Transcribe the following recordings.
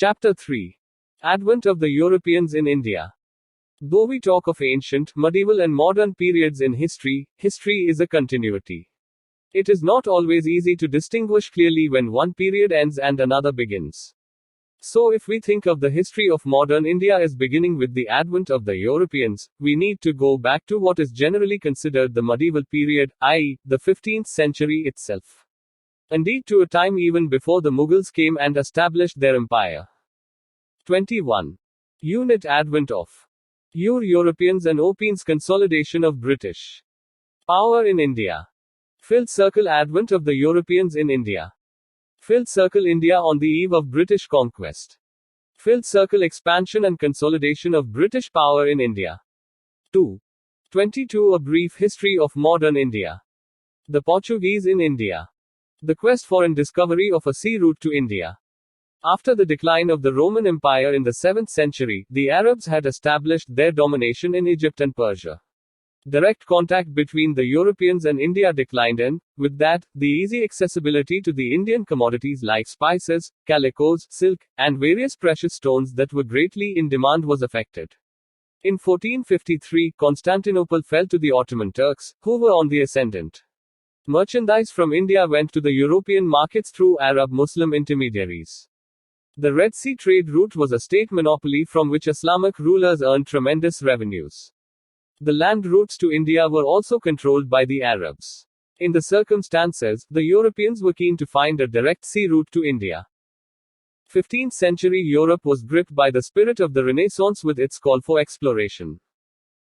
Chapter 3. Advent of the Europeans in India. Though we talk of ancient, medieval, and modern periods in history, history is a continuity. It is not always easy to distinguish clearly when one period ends and another begins. So, if we think of the history of modern India as beginning with the advent of the Europeans, we need to go back to what is generally considered the medieval period, i.e., the 15th century itself. Indeed, to a time even before the Mughals came and established their empire. 21. Unit Advent of Europeans and Europeans consolidation of British power in India. Filled Circle Advent of the Europeans in India. Filled Circle India on the eve of British conquest. Filled Circle expansion and consolidation of British power in India. 2. 22. A brief history of modern India. The Portuguese in India. The quest for and discovery of a sea route to India. After the decline of the Roman Empire in the 7th century, the Arabs had established their domination in Egypt and Persia. Direct contact between the Europeans and India declined and, with that, the easy accessibility to the Indian commodities like spices, calicoes, silk, and various precious stones that were greatly in demand was affected. In 1453, Constantinople fell to the Ottoman Turks, who were on the ascendant. Merchandise from India went to the European markets through Arab-Muslim intermediaries. The Red Sea trade route was a state monopoly from which Islamic rulers earned tremendous revenues. The land routes to India were also controlled by the Arabs. In the circumstances, the Europeans were keen to find a direct sea route to India. 15th century Europe was gripped by the spirit of the Renaissance with its call for exploration.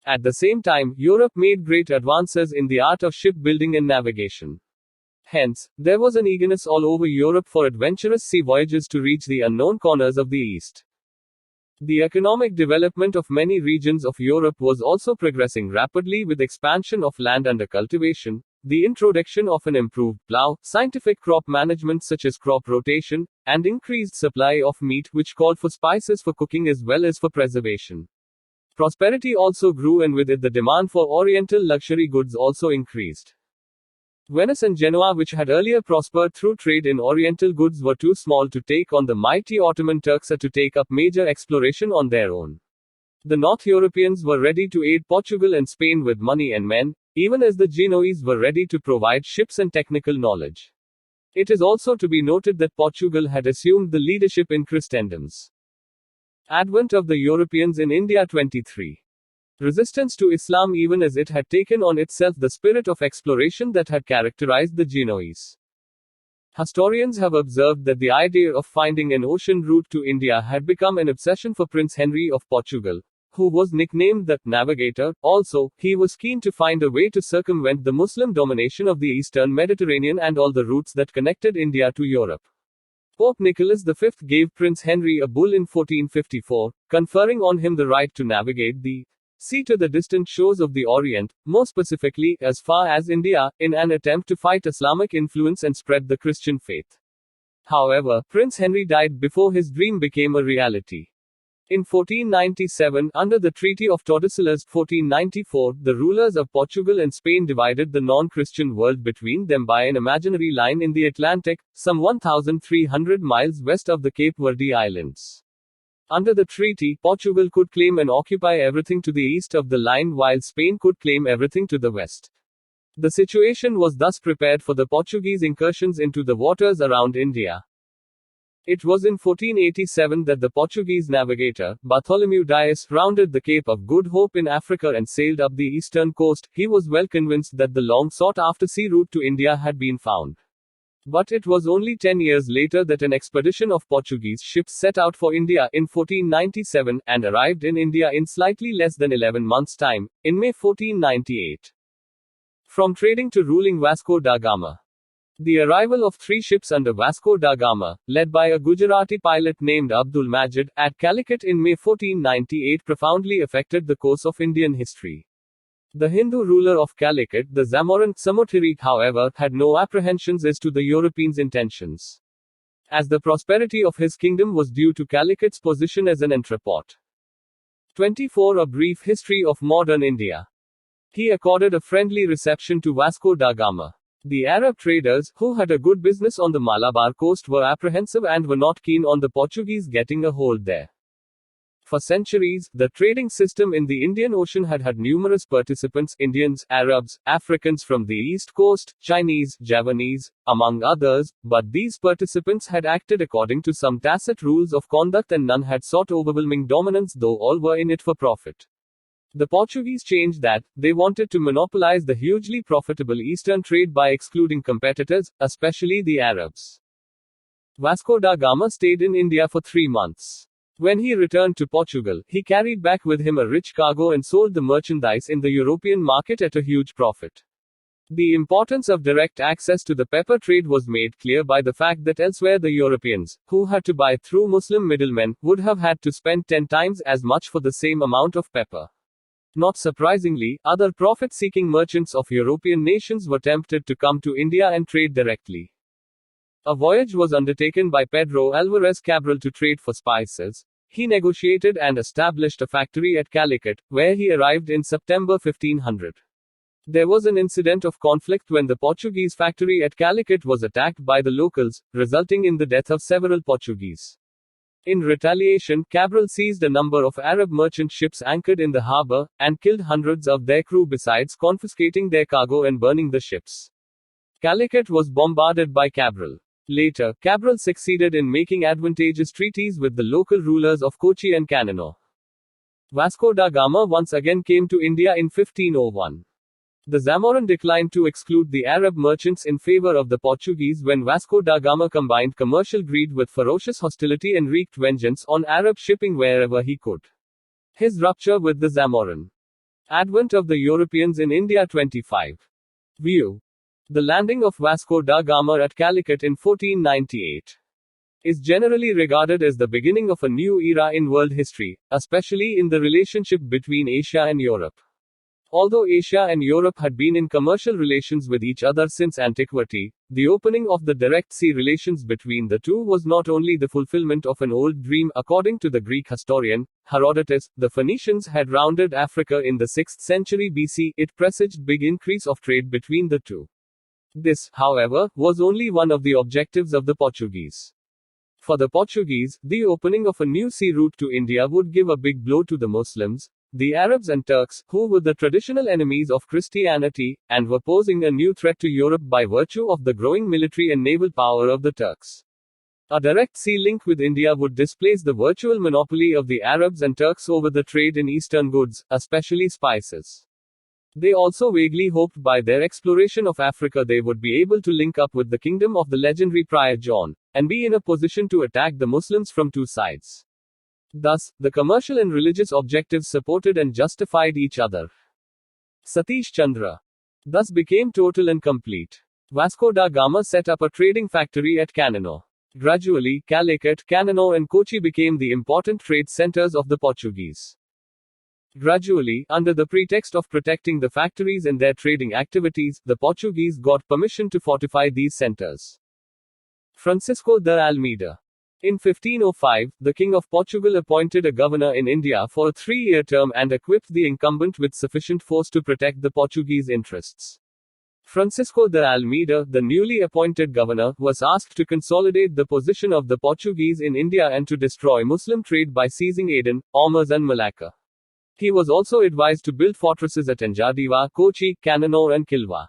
At the same time, Europe made great advances in the art of shipbuilding and navigation. Hence, there was an eagerness all over Europe for adventurous sea voyages to reach the unknown corners of the East. The economic development of many regions of Europe was also progressing rapidly with expansion of land under cultivation, the introduction of an improved plough, scientific crop management such as crop rotation, and increased supply of meat which called for spices for cooking as well as for preservation. Prosperity also grew and with it the demand for Oriental luxury goods also increased. Venice and Genoa, which had earlier prospered through trade in Oriental goods, were too small to take on the mighty Ottoman Turks or to take up major exploration on their own. The North Europeans were ready to aid Portugal and Spain with money and men, even as the Genoese were ready to provide ships and technical knowledge. It is also to be noted that Portugal had assumed the leadership in Christendom's advent of the Europeans in India. 23. Resistance to Islam, even as it had taken on itself the spirit of exploration that had characterized the Genoese. Historians have observed that the idea of finding an ocean route to India had become an obsession for Prince Henry of Portugal, who was nicknamed the Navigator. Also, he was keen to find a way to circumvent the Muslim domination of the eastern Mediterranean and all the routes that connected India to Europe. Pope Nicholas V gave Prince Henry a bull in 1454, conferring on him the right to navigate the sea to the distant shores of the Orient, more specifically, as far as India, in an attempt to fight Islamic influence and spread the Christian faith. However, Prince Henry died before his dream became a reality. In 1497, under the Treaty of Tordesillas 1494, the rulers of Portugal and Spain divided the non-Christian world between them by an imaginary line in the Atlantic, some 1,300 miles west of the Cape Verde Islands. Under the treaty, Portugal could claim and occupy everything to the east of the line while Spain could claim everything to the west. The situation was thus prepared for the Portuguese incursions into the waters around India. It was in 1487 that the Portuguese navigator, Bartholomew Dias, rounded the Cape of Good Hope in Africa and sailed up the eastern coast. He was well convinced that the long sought after sea route to India had been found. But it was only 10 years later that an expedition of Portuguese ships set out for India in 1497, and arrived in India in slightly less than 11 months' time, in May 1498. From trading to ruling Vasco da Gama. The arrival of 3 ships under Vasco da Gama, led by a Gujarati pilot named Abdul Majid, at Calicut in May 1498 profoundly affected the course of Indian history. The Hindu ruler of Calicut, the Zamorin Samutiri, however, had no apprehensions as to the Europeans' intentions, as the prosperity of his kingdom was due to Calicut's position as an entrepôt. 24. A brief history of modern India. He accorded a friendly reception to Vasco da Gama. The Arab traders, who had a good business on the Malabar coast, were apprehensive and were not keen on the Portuguese getting a hold there. For centuries, the trading system in the Indian Ocean had had numerous participants: Indians, Arabs, Africans from the East Coast, Chinese, Javanese, among others, but these participants had acted according to some tacit rules of conduct and none had sought overwhelming dominance, though all were in it for profit. The Portuguese changed that. They wanted to monopolize the hugely profitable Eastern trade by excluding competitors, especially the Arabs. Vasco da Gama stayed in India for 3 months. When he returned to Portugal, he carried back with him a rich cargo and sold the merchandise in the European market at a huge profit. The importance of direct access to the pepper trade was made clear by the fact that elsewhere the Europeans, who had to buy through Muslim middlemen, would have had to spend 10 times as much for the same amount of pepper. Not surprisingly, other profit-seeking merchants of European nations were tempted to come to India and trade directly. A voyage was undertaken by Pedro Alvarez Cabral to trade for spices. He negotiated and established a factory at Calicut, where he arrived in September 1500. There was an incident of conflict when the Portuguese factory at Calicut was attacked by the locals, resulting in the death of several Portuguese. In retaliation, Cabral seized a number of Arab merchant ships anchored in the harbor, and killed hundreds of their crew besides confiscating their cargo and burning the ships. Calicut was bombarded by Cabral. Later, Cabral succeeded in making advantageous treaties with the local rulers of Kochi and Canino. Vasco da Gama once again came to India in 1501. The Zamorin declined to exclude the Arab merchants in favor of the Portuguese when Vasco da Gama combined commercial greed with ferocious hostility and wreaked vengeance on Arab shipping wherever he could. His rupture with the Zamorin. Advent of the Europeans in India 25. View. The landing of Vasco da Gama at Calicut in 1498 is generally regarded as the beginning of a new era in world history, especially in the relationship between Asia and Europe. Although Asia and Europe had been in commercial relations with each other since antiquity, the opening of the direct sea relations between the two was not only the fulfillment of an old dream. According to the Greek historian Herodotus, the Phoenicians had rounded Africa in the 6th century BC. It presaged big increase of trade between the two. This, however, was only one of the objectives of the Portuguese. For the Portuguese, the opening of a new sea route to India would give a big blow to the Muslims, the Arabs and Turks, who were the traditional enemies of Christianity, and were posing a new threat to Europe by virtue of the growing military and naval power of the Turks. A direct sea link with India would displace the virtual monopoly of the Arabs and Turks over the trade in Eastern goods, especially spices. They also vaguely hoped by their exploration of Africa they would be able to link up with the kingdom of the legendary Prior John, and be in a position to attack the Muslims from two sides. Thus, the commercial and religious objectives supported and justified each other. Satish Chandra thus became total and complete. Vasco da Gama set up a trading factory at Canino. Gradually, Calicut, Canino and Kochi became the important trade centers of the Portuguese. Gradually, under the pretext of protecting the factories and their trading activities, the Portuguese got permission to fortify these centers. Francisco de Almeida. In 1505, the King of Portugal appointed a governor in India for a 3-year term and equipped the incumbent with sufficient force to protect the Portuguese interests. Francisco de Almeida, the newly appointed governor, was asked to consolidate the position of the Portuguese in India and to destroy Muslim trade by seizing Aden, Ormuz and Malacca. He was also advised to build fortresses at Anjadiva, Kochi, Canino and Kilwa.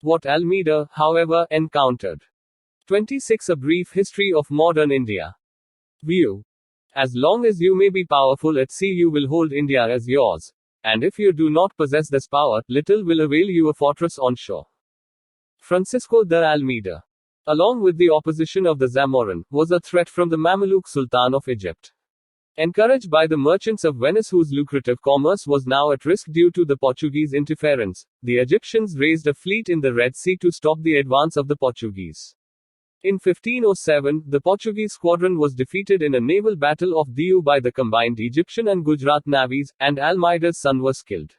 What Almeida, however, encountered. 26. A brief history of modern India. View. As long as you may be powerful at sea, you will hold India as yours. And if you do not possess this power, little will avail you a fortress on shore. Francisco de Almeida, along with the opposition of the Zamorin, was a threat from the Mameluke Sultan of Egypt. Encouraged by the merchants of Venice, whose lucrative commerce was now at risk due to the Portuguese interference, the Egyptians raised a fleet in the Red Sea to stop the advance of the Portuguese. In 1507, the Portuguese squadron was defeated in a naval battle off Diu by the combined Egyptian and Gujarat navies, and Almeida's son was killed.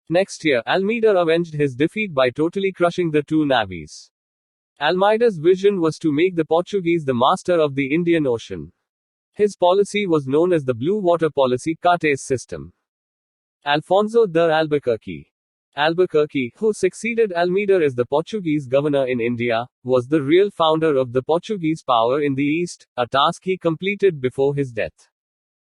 Next year, Almeida avenged his defeat by totally crushing the two navies. Almeida's vision was to make the Portuguese the master of the Indian Ocean. His policy was known as the Blue Water Policy, Cartes system. Alfonso de Albuquerque. Albuquerque, who succeeded Almeida as the Portuguese governor in India, was the real founder of the Portuguese power in the East, a task he completed before his death.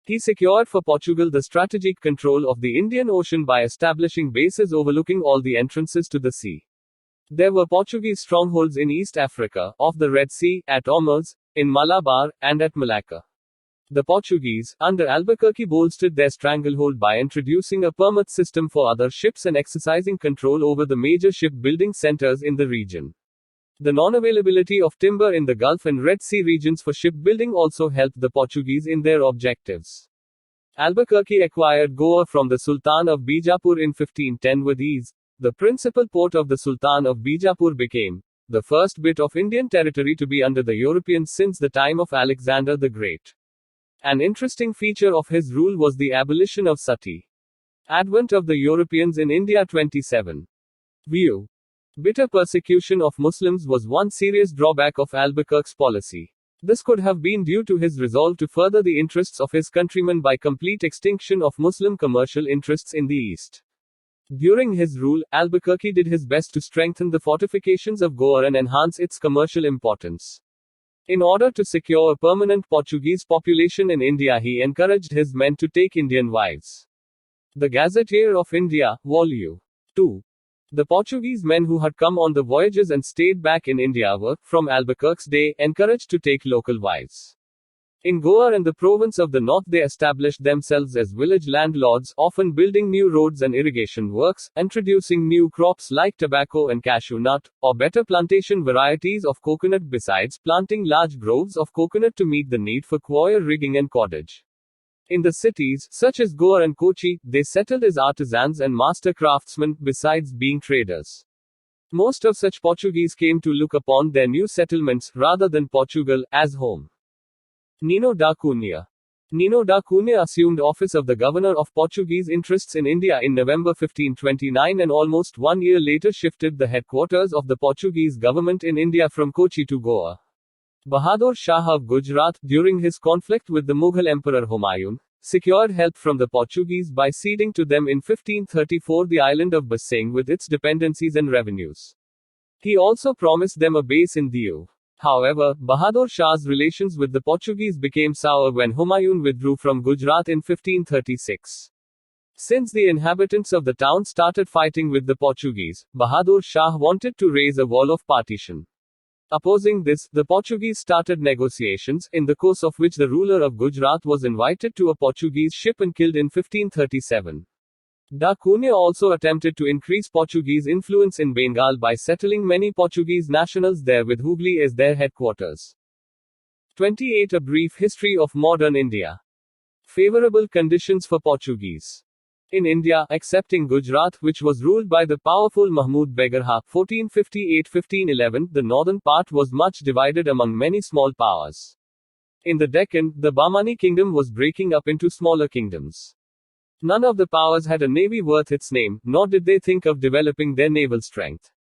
He secured for Portugal the strategic control of the Indian Ocean by establishing bases overlooking all the entrances to the sea. There were Portuguese strongholds in East Africa, off the Red Sea, at Ormuz, in Malabar, and at Malacca. The Portuguese, under Albuquerque, bolstered their stranglehold by introducing a permit system for other ships and exercising control over the major shipbuilding centers in the region. The non-availability of timber in the Gulf and Red Sea regions for shipbuilding also helped the Portuguese in their objectives. Albuquerque acquired Goa from the Sultan of Bijapur in 1510 with ease. The principal port of the Sultan of Bijapur became the first bit of Indian territory to be under the Europeans since the time of Alexander the Great. An interesting feature of his rule was the abolition of sati. Advent of the Europeans in India 27. View. Bitter persecution of Muslims was one serious drawback of Albuquerque's policy. This could have been due to his resolve to further the interests of his countrymen by complete extinction of Muslim commercial interests in the East. During his rule, Albuquerque did his best to strengthen the fortifications of Goa and enhance its commercial importance. In order to secure a permanent Portuguese population in India, he encouraged his men to take Indian wives. The Gazetteer of India, Vol. 2. The Portuguese men who had come on the voyages and stayed back in India were, from Albuquerque's day, encouraged to take local wives. In Goa and the province of the north, they established themselves as village landlords, often building new roads and irrigation works, introducing new crops like tobacco and cashew nut, or better plantation varieties of coconut, besides planting large groves of coconut to meet the need for coir rigging and cordage. In the cities, such as Goa and Kochi, they settled as artisans and master craftsmen, besides being traders. Most of such Portuguese came to look upon their new settlements, rather than Portugal, as home. Nino da Cunha. Nino da Cunha assumed office of the governor of Portuguese interests in India in November 1529 and almost 1 year later shifted the headquarters of the Portuguese government in India from Kochi to Goa. Bahadur Shah of Gujarat, during his conflict with the Mughal Emperor Humayun, secured help from the Portuguese by ceding to them in 1534 the island of Bassein with its dependencies and revenues. He also promised them a base in Diu. However, Bahadur Shah's relations with the Portuguese became sour when Humayun withdrew from Gujarat in 1536. Since the inhabitants of the town started fighting with the Portuguese, Bahadur Shah wanted to raise a wall of partition. Opposing this, the Portuguese started negotiations, in the course of which the ruler of Gujarat was invited to a Portuguese ship and killed in 1537. Da Cunha also attempted to increase Portuguese influence in Bengal by settling many Portuguese nationals there with Hooghly as their headquarters. 28. A brief history of modern India. Favorable conditions for Portuguese. In India, excepting Gujarat, which was ruled by the powerful Mahmud Begarha, 1458-1511, the northern part was much divided among many small powers. In the Deccan, the Bahmani kingdom was breaking up into smaller kingdoms. None of the powers had a navy worth its name, nor did they think of developing their naval strength.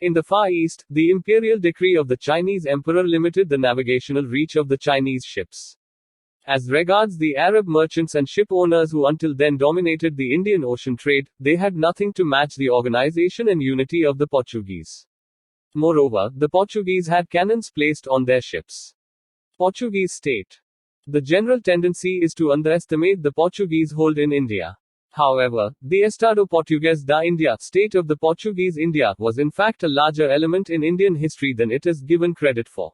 In the Far East, the imperial decree of the Chinese emperor limited the navigational reach of the Chinese ships. As regards the Arab merchants and ship owners who until then dominated the Indian Ocean trade, they had nothing to match the organization and unity of the Portuguese. Moreover, the Portuguese had cannons placed on their ships. Portuguese state. The general tendency is to underestimate the Portuguese hold in India. However, the Estado Português da India, state of the Portuguese India, was in fact a larger element in Indian history than it is given credit for.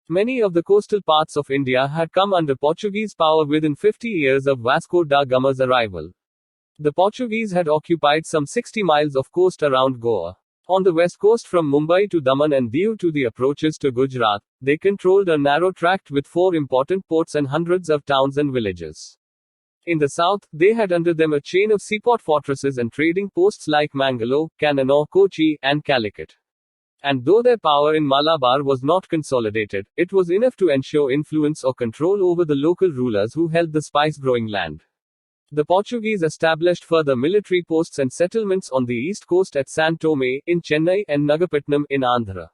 Many of the coastal parts of India had come under Portuguese power within 50 years of Vasco da Gama's arrival. The Portuguese had occupied some 60 miles of coast around Goa. On the west coast from Mumbai to Daman and Diu to the approaches to Gujarat, they controlled a narrow tract with 4 important ports and hundreds of towns and villages. In the south, they had under them a chain of seaport fortresses and trading posts like Mangalore, Kannur, Kochi, and Calicut. And though their power in Malabar was not consolidated, it was enough to ensure influence or control over the local rulers who held the spice-growing land. The Portuguese established further military posts and settlements on the east coast at San Tome, in Chennai, and Nagapattinam, in Andhra.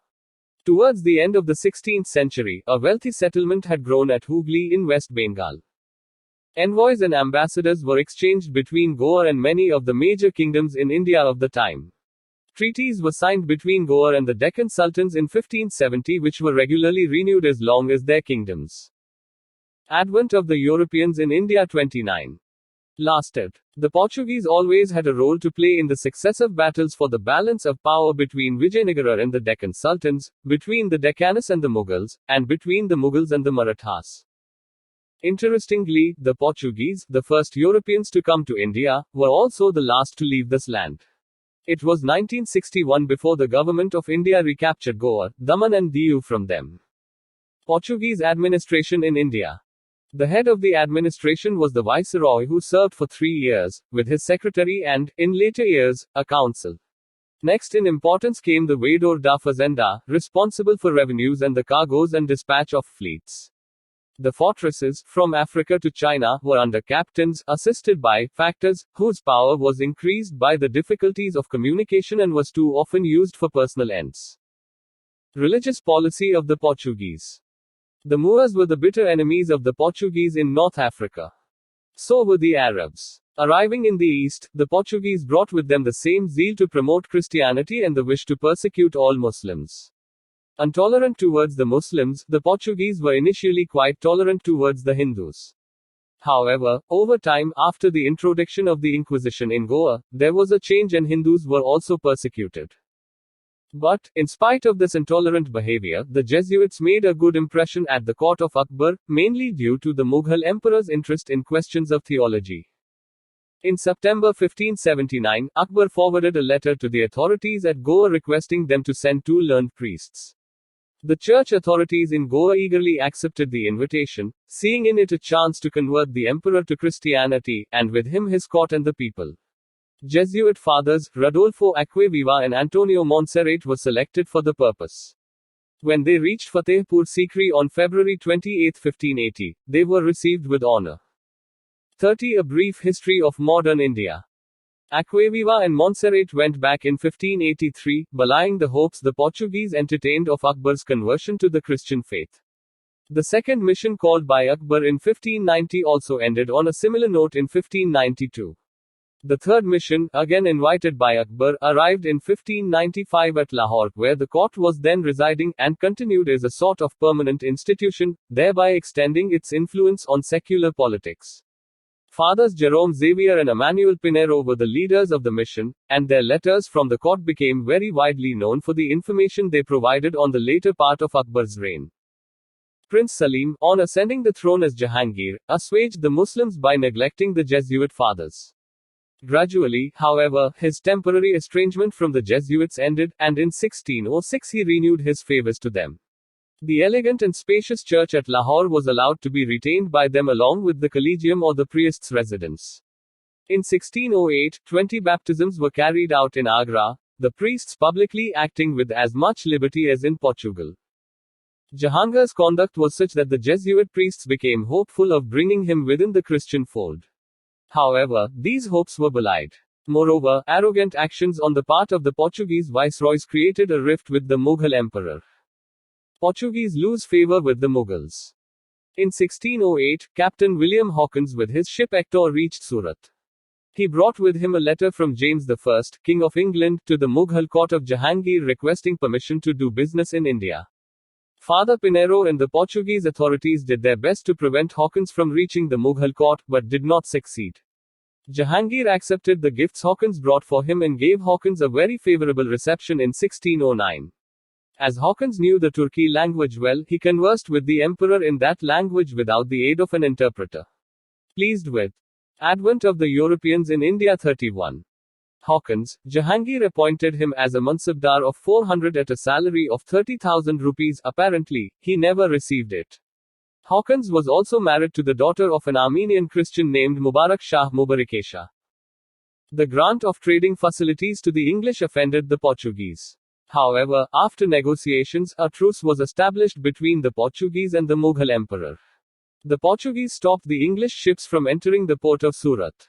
Towards the end of the 16th century, a wealthy settlement had grown at Hooghly in West Bengal. Envoys and ambassadors were exchanged between Goa and many of the major kingdoms in India of the time. Treaties were signed between Goa and the Deccan Sultans in 1570, which were regularly renewed as long as their kingdoms. Advent of the Europeans in India 29. Lasted. The Portuguese always had a role to play in the successive battles for the balance of power between Vijayanagara and the Deccan Sultans, between the Deccanists and the Mughals, and between the Mughals and the Marathas. Interestingly, the Portuguese, the first Europeans to come to India, were also the last to leave this land. It was 1961 before the government of India recaptured Goa, Daman and Diu from them. Portuguese administration in India. The head of the administration was the viceroy, who served for 3 years, with his secretary and, in later years, a council. Next in importance came the Veedor da Fazenda, responsible for revenues and the cargoes and dispatch of fleets. The fortresses, from Africa to China, were under captains, assisted by factors, whose power was increased by the difficulties of communication and was too often used for personal ends. Religious policy of the Portuguese. The Moors were the bitter enemies of the Portuguese in North Africa. So were the Arabs. Arriving in the East, the Portuguese brought with them the same zeal to promote Christianity and the wish to persecute all Muslims. Intolerant towards the Muslims, the Portuguese were initially quite tolerant towards the Hindus. However, over time, after the introduction of the Inquisition in Goa, there was a change and Hindus were also persecuted. But, in spite of this intolerant behavior, the Jesuits made a good impression at the court of Akbar, mainly due to the Mughal emperor's interest in questions of theology. In September 1579, Akbar forwarded a letter to the authorities at Goa requesting them to send 2 learned priests. The church authorities in Goa eagerly accepted the invitation, seeing in it a chance to convert the emperor to Christianity, and with him his court and the people. Jesuit fathers, Rodolfo Acquaviva and Antonio Montserrat, were selected for the purpose. When they reached Fatehpur Sikri on February 28, 1580, they were received with honor. 30. A brief history of modern India. Acquaviva and Montserrat went back in 1583, belying the hopes the Portuguese entertained of Akbar's conversion to the Christian faith. The second mission called by Akbar in 1590 also ended on a similar note in 1592. The third mission, again invited by Akbar, arrived in 1595 at Lahore, where the court was then residing, and continued as a sort of permanent institution, thereby extending its influence on secular politics. Fathers Jerome Xavier and Emmanuel Pinheiro were the leaders of the mission, and their letters from the court became very widely known for the information they provided on the later part of Akbar's reign. Prince Salim, on ascending the throne as Jahangir, assuaged the Muslims by neglecting the Jesuit fathers. Gradually, however, his temporary estrangement from the Jesuits ended, and in 1606 he renewed his favors to them. The elegant and spacious church at Lahore was allowed to be retained by them along with the collegium or the priest's residence. In 1608, 20 baptisms were carried out in Agra, the priests publicly acting with as much liberty as in Portugal. Jahangir's conduct was such that the Jesuit priests became hopeful of bringing him within the Christian fold. However, these hopes were belied. Moreover, arrogant actions on the part of the Portuguese viceroys created a rift with the Mughal emperor. Portuguese lose favor with the Mughals. In 1608, Captain William Hawkins with his ship Hector reached Surat. He brought with him a letter from James I, King of England, to the Mughal court of Jahangir requesting permission to do business in India. Father Pinheiro and the Portuguese authorities did their best to prevent Hawkins from reaching the Mughal court, but did not succeed. Jahangir accepted the gifts Hawkins brought for him and gave Hawkins a very favorable reception in 1609. As Hawkins knew the Turki language well, he conversed with the emperor in that language without the aid of an interpreter. Pleased with advent of the Europeans in India 31. Hawkins, Jahangir appointed him as a mansabdar of 400 at a salary of 30,000 rupees. Apparently, he never received it. Hawkins was also married to the daughter of an Armenian Christian named Mubarak Shah Mubarakesha. The grant of trading facilities to the English offended the Portuguese. However, after negotiations, a truce was established between the Portuguese and the Mughal emperor. The Portuguese stopped the English ships from entering the port of Surat.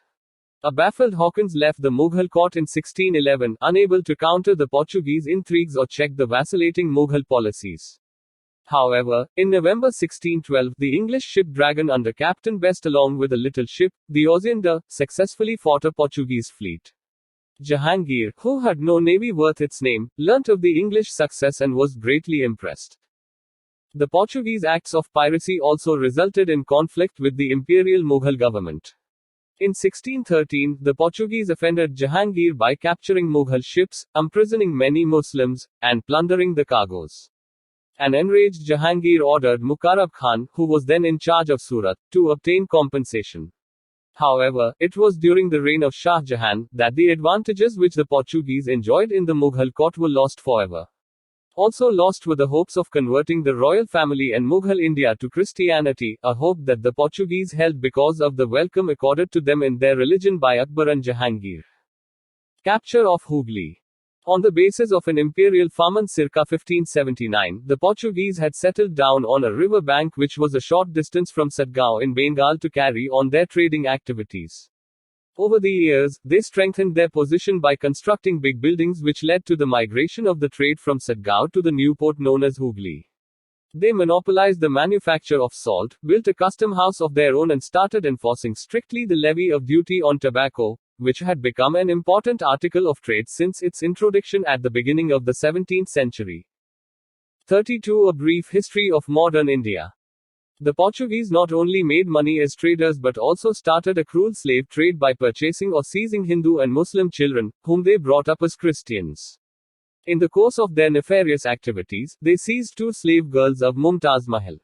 A baffled Hawkins left the Mughal court in 1611, unable to counter the Portuguese intrigues or check the vacillating Mughal policies. However, in November 1612, the English ship Dragon under Captain Best along with a little ship, the Ozienda, successfully fought a Portuguese fleet. Jahangir, who had no navy worth its name, learnt of the English success and was greatly impressed. The Portuguese acts of piracy also resulted in conflict with the imperial Mughal government. In 1613, the Portuguese offended Jahangir by capturing Mughal ships, imprisoning many Muslims, and plundering the cargoes. An enraged Jahangir ordered Mukarrab Khan, who was then in charge of Surat, to obtain compensation. However, it was during the reign of Shah Jahan that the advantages which the Portuguese enjoyed in the Mughal court were lost forever. Also lost were the hopes of converting the royal family and Mughal India to Christianity, a hope that the Portuguese held because of the welcome accorded to them in their religion by Akbar and Jahangir. Capture of Hooghly. On the basis of an imperial Faman circa 1579, the Portuguese had settled down on a river bank which was a short distance from Satgaon in Bengal to carry on their trading activities. Over the years, they strengthened their position by constructing big buildings which led to the migration of the trade from Satgaon to the new port known as Hooghly. They monopolized the manufacture of salt, built a custom house of their own and started enforcing strictly the levy of duty on tobacco, which had become an important article of trade since its introduction at the beginning of the 17th century. 32. A brief history of modern India. The Portuguese not only made money as traders but also started a cruel slave trade by purchasing or seizing Hindu and Muslim children, whom they brought up as Christians. In the course of their nefarious activities, they seized 2 slave girls of Mumtaz Mahal.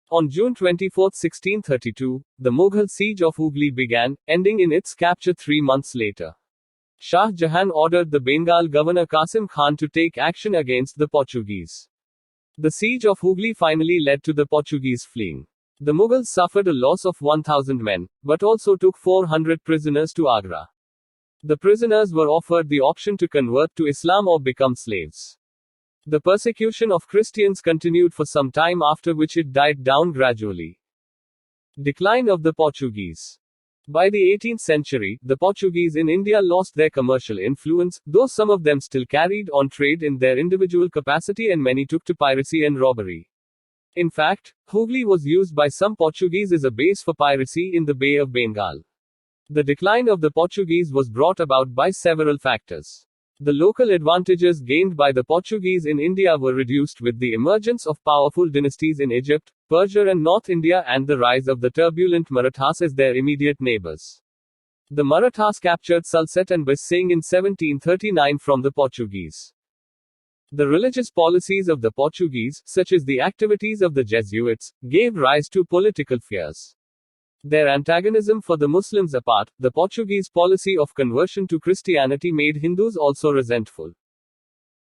On June 24, 1632, the Mughal siege of Hooghly began, ending in its capture 3 months later. Shah Jahan ordered the Bengal governor Qasim Khan to take action against the Portuguese. The siege of Hooghly finally led to the Portuguese fleeing. The Mughals suffered a loss of 1,000 men, but also took 400 prisoners to Agra. The prisoners were offered the option to convert to Islam or become slaves. The persecution of Christians continued for some time, after which it died down gradually. Decline of the Portuguese. By the 18th century, the Portuguese in India lost their commercial influence, though some of them still carried on trade in their individual capacity and many took to piracy and robbery. In fact, Hooghly was used by some Portuguese as a base for piracy in the Bay of Bengal. The decline of the Portuguese was brought about by several factors. The local advantages gained by the Portuguese in India were reduced with the emergence of powerful dynasties in Egypt, Persia and North India and the rise of the turbulent Marathas as their immediate neighbors. The Marathas captured Sulset and Bassein in 1739 from the Portuguese. The religious policies of the Portuguese, such as the activities of the Jesuits, gave rise to political fears. Their antagonism for the Muslims apart, the Portuguese policy of conversion to Christianity made Hindus also resentful.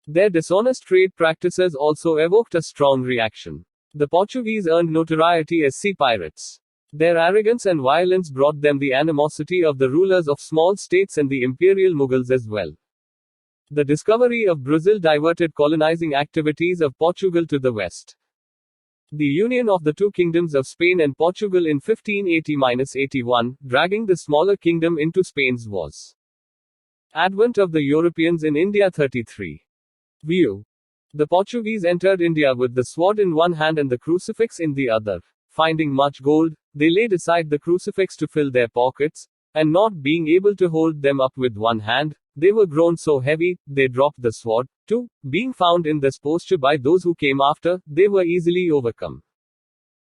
Their dishonest trade practices also evoked a strong reaction. The Portuguese earned notoriety as sea pirates. Their arrogance and violence brought them the animosity of the rulers of small states and the imperial Mughals as well. The discovery of Brazil diverted colonizing activities of Portugal to the west. The union of the 2 kingdoms of Spain and Portugal in 1580–81, dragging the smaller kingdom into Spain's wars. Advent of the Europeans in India 33. View. The Portuguese entered India with the sword in one hand and the crucifix in the other. Finding much gold, they laid aside the crucifix to fill their pockets, and not being able to hold them up with one hand, they were grown so heavy, they dropped the sword. 2. Being found in this posture by those who came after, they were easily overcome.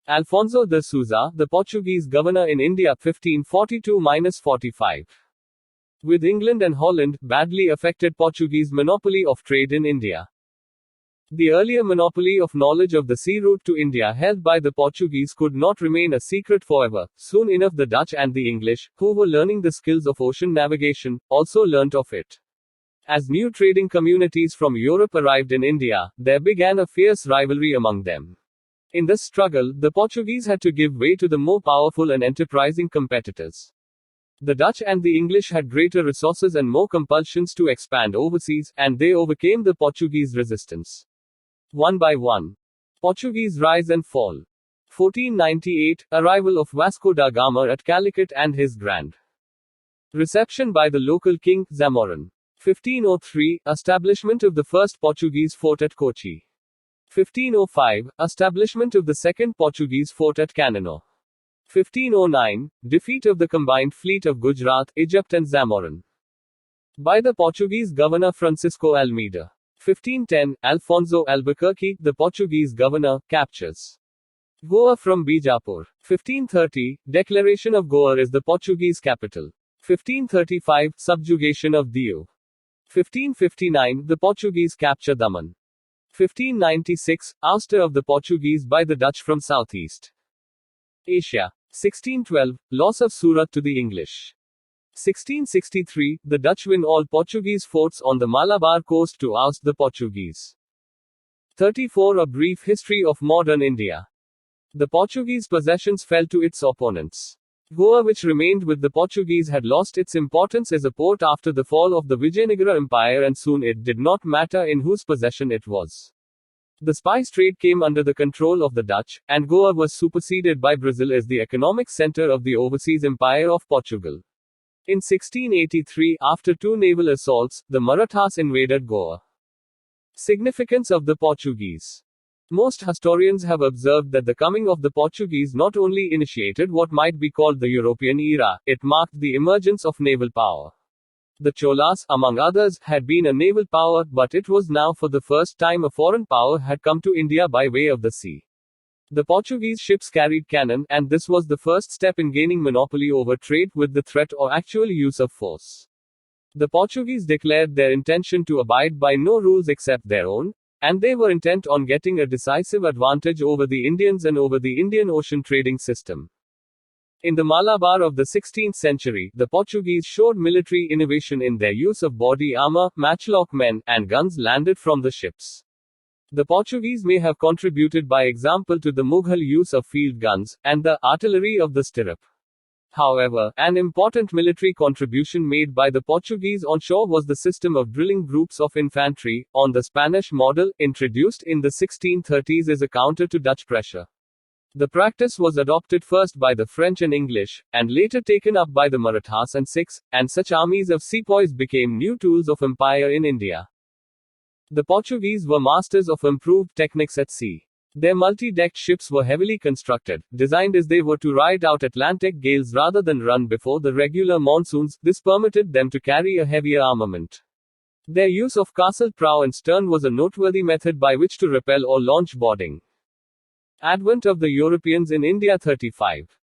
Alfonso de Souza, the Portuguese governor in India 1542–45. With England and Holland, badly affected Portuguese monopoly of trade in India. The earlier monopoly of knowledge of the sea route to India held by the Portuguese could not remain a secret forever. Soon enough the Dutch and the English, who were learning the skills of ocean navigation, also learnt of it. As new trading communities from Europe arrived in India, there began a fierce rivalry among them. In this struggle, the Portuguese had to give way to the more powerful and enterprising competitors. The Dutch and the English had greater resources and more compulsions to expand overseas, and they overcame the Portuguese resistance. One by one. Portuguese rise and fall. 1498, arrival of Vasco da Gama at Calicut and his grand reception by the local king, Zamorin. 1503, establishment of the first Portuguese fort at Kochi. 1505, establishment of the second Portuguese fort at Canino. 1509, defeat of the combined fleet of Gujarat, Egypt and Zamorin by the Portuguese governor Francisco Almeida. 1510, Alfonso Albuquerque, the Portuguese governor, captures Goa from Bijapur. 1530, declaration of Goa as the Portuguese capital. 1535, subjugation of Diu. 1559, the Portuguese capture Daman. 1596, ouster of the Portuguese by the Dutch from southeast Asia. 1612, loss of Surat to the English. 1663, the Dutch win all Portuguese forts on the Malabar coast to oust the Portuguese. 34, a brief history of modern India. The Portuguese possessions fell to its opponents. Goa, which remained with the Portuguese, had lost its importance as a port after the fall of the Vijayanagara Empire, and soon it did not matter in whose possession it was. The spice trade came under the control of the Dutch, and Goa was superseded by Brazil as the economic center of the overseas empire of Portugal. In 1683, after two naval assaults, the Marathas invaded Goa. Significance of the Portuguese. Most historians have observed that the coming of the Portuguese not only initiated what might be called the European era, it marked the emergence of naval power. The Cholas, among others, had been a naval power, but it was now for the first time a foreign power had come to India by way of the sea. The Portuguese ships carried cannon, and this was the first step in gaining monopoly over trade with the threat or actual use of force. The Portuguese declared their intention to abide by no rules except their own, and they were intent on getting a decisive advantage over the Indians and over the Indian Ocean trading system. In the Malabar of the 16th century, the Portuguese showed military innovation in their use of body armor, matchlock men, and guns landed from the ships. The Portuguese may have contributed by example to the Mughal use of field guns, and the artillery of the stirrup. However, an important military contribution made by the Portuguese on shore was the system of drilling groups of infantry, on the Spanish model, introduced in the 1630s as a counter to Dutch pressure. The practice was adopted first by the French and English, and later taken up by the Marathas and Sikhs, and such armies of sepoys became new tools of empire in India. The Portuguese were masters of improved techniques at sea. Their multi-decked ships were heavily constructed, designed as they were to ride out Atlantic gales rather than run before the regular monsoons. This permitted them to carry a heavier armament. Their use of castle prow and stern was a noteworthy method by which to repel or launch boarding. Advent of the Europeans in India. 35.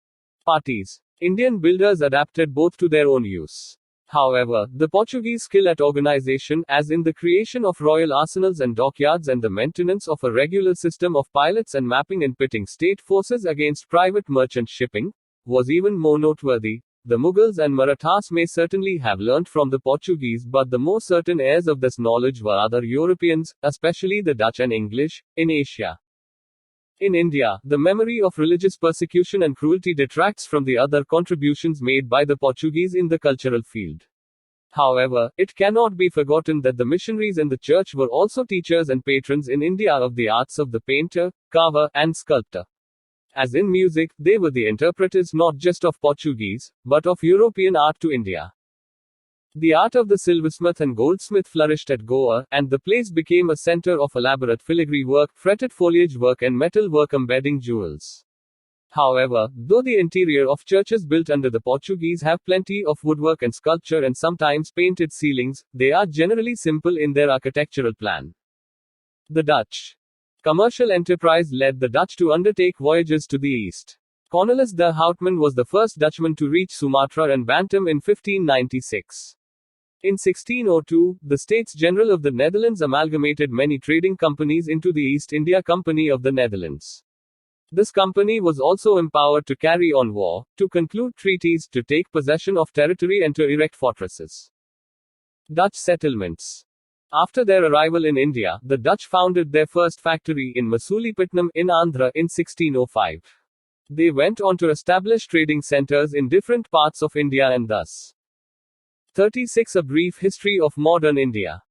Parties. Indian builders adapted both to their own use. However, the Portuguese skill at organization, as in the creation of royal arsenals and dockyards and the maintenance of a regular system of pilots and mapping and pitting state forces against private merchant shipping, was even more noteworthy. The Mughals and Marathas may certainly have learnt from the Portuguese, but the more certain heirs of this knowledge were other Europeans, especially the Dutch and English, in Asia. In India, the memory of religious persecution and cruelty detracts from the other contributions made by the Portuguese in the cultural field. However, it cannot be forgotten that the missionaries and the church were also teachers and patrons in India of the arts of the painter, carver, and sculptor. As in music, they were the interpreters not just of Portuguese, but of European art to India. The art of the silversmith and goldsmith flourished at Goa, and the place became a center of elaborate filigree work, fretted foliage work, and metal work embedding jewels. However, though the interior of churches built under the Portuguese have plenty of woodwork and sculpture and sometimes painted ceilings, they are generally simple in their architectural plan. The Dutch. Commercial enterprise led the Dutch to undertake voyages to the east. Cornelis de Houtman was the first Dutchman to reach Sumatra and Bantam in 1596. In 1602, the States General of the Netherlands amalgamated many trading companies into the East India Company of the Netherlands. This company was also empowered to carry on war, to conclude treaties, to take possession of territory, and to erect fortresses. Dutch settlements. After their arrival in India, the Dutch founded their first factory in Masulipatam in Andhra in 1605. They went on to establish trading centers in different parts of India and thus 36. A brief history of modern India.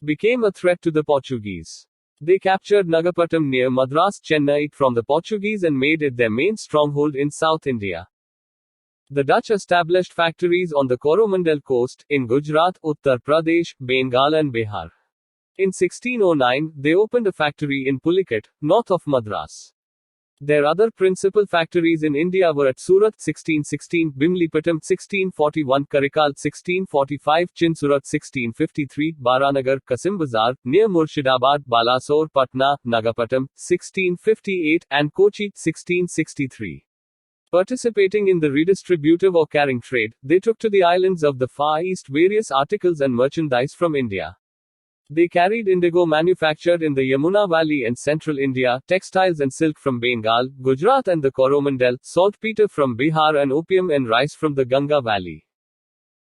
Became a threat to the Portuguese. They captured Nagapattam near Madras, Chennai, from the Portuguese and made it their main stronghold in South India. The Dutch established factories on the Coromandel coast, in Gujarat, Uttar Pradesh, Bengal and Bihar. In 1609, they opened a factory in Pulicat, north of Madras. Their other principal factories in India were at Surat 1616, Bimlipatam 1641, Karikal 1645, Chinsurat 1653, Baranagar, Kasimbazar, near Murshidabad, Balasore, Patna, Nagapatam 1658, and Kochi 1663. Participating in the redistributive or carrying trade, they took to the islands of the Far East various articles and merchandise from India. They carried indigo manufactured in the Yamuna Valley and central India, textiles and silk from Bengal, Gujarat and the Coromandel, saltpeter from Bihar and opium and rice from the Ganga Valley.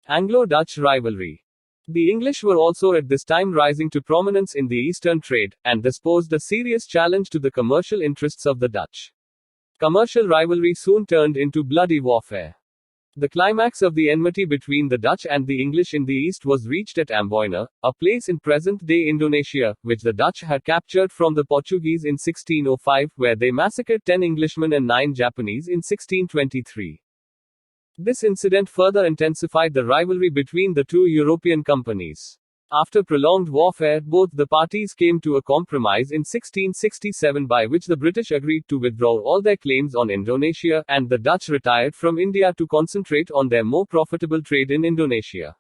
Anglo-Dutch Rivalry. The English were also at this time rising to prominence in the eastern trade, and this posed a serious challenge to the commercial interests of the Dutch. Commercial rivalry soon turned into bloody warfare. The climax of the enmity between the Dutch and the English in the east was reached at Amboina, a place in present-day Indonesia, which the Dutch had captured from the Portuguese in 1605, where they massacred 10 Englishmen and 9 Japanese in 1623. This incident further intensified the rivalry between the two European companies. After prolonged warfare, both the parties came to a compromise in 1667 by which the British agreed to withdraw all their claims on Indonesia, and the Dutch retired from India to concentrate on their more profitable trade in Indonesia.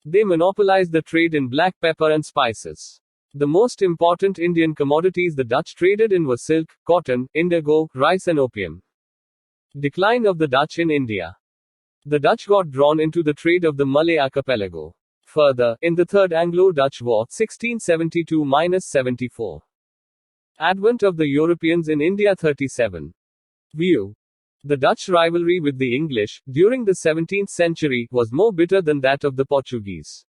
They monopolized the trade in black pepper and spices. The most important Indian commodities the Dutch traded in were silk, cotton, indigo, rice and opium. Decline of the Dutch in India. The Dutch got drawn into the trade of the Malay archipelago. Further, in the Third Anglo-Dutch War, 1672–74. Advent of the Europeans in India 37. View. The Dutch rivalry with the English, during the 17th century, was more bitter than that of the Portuguese.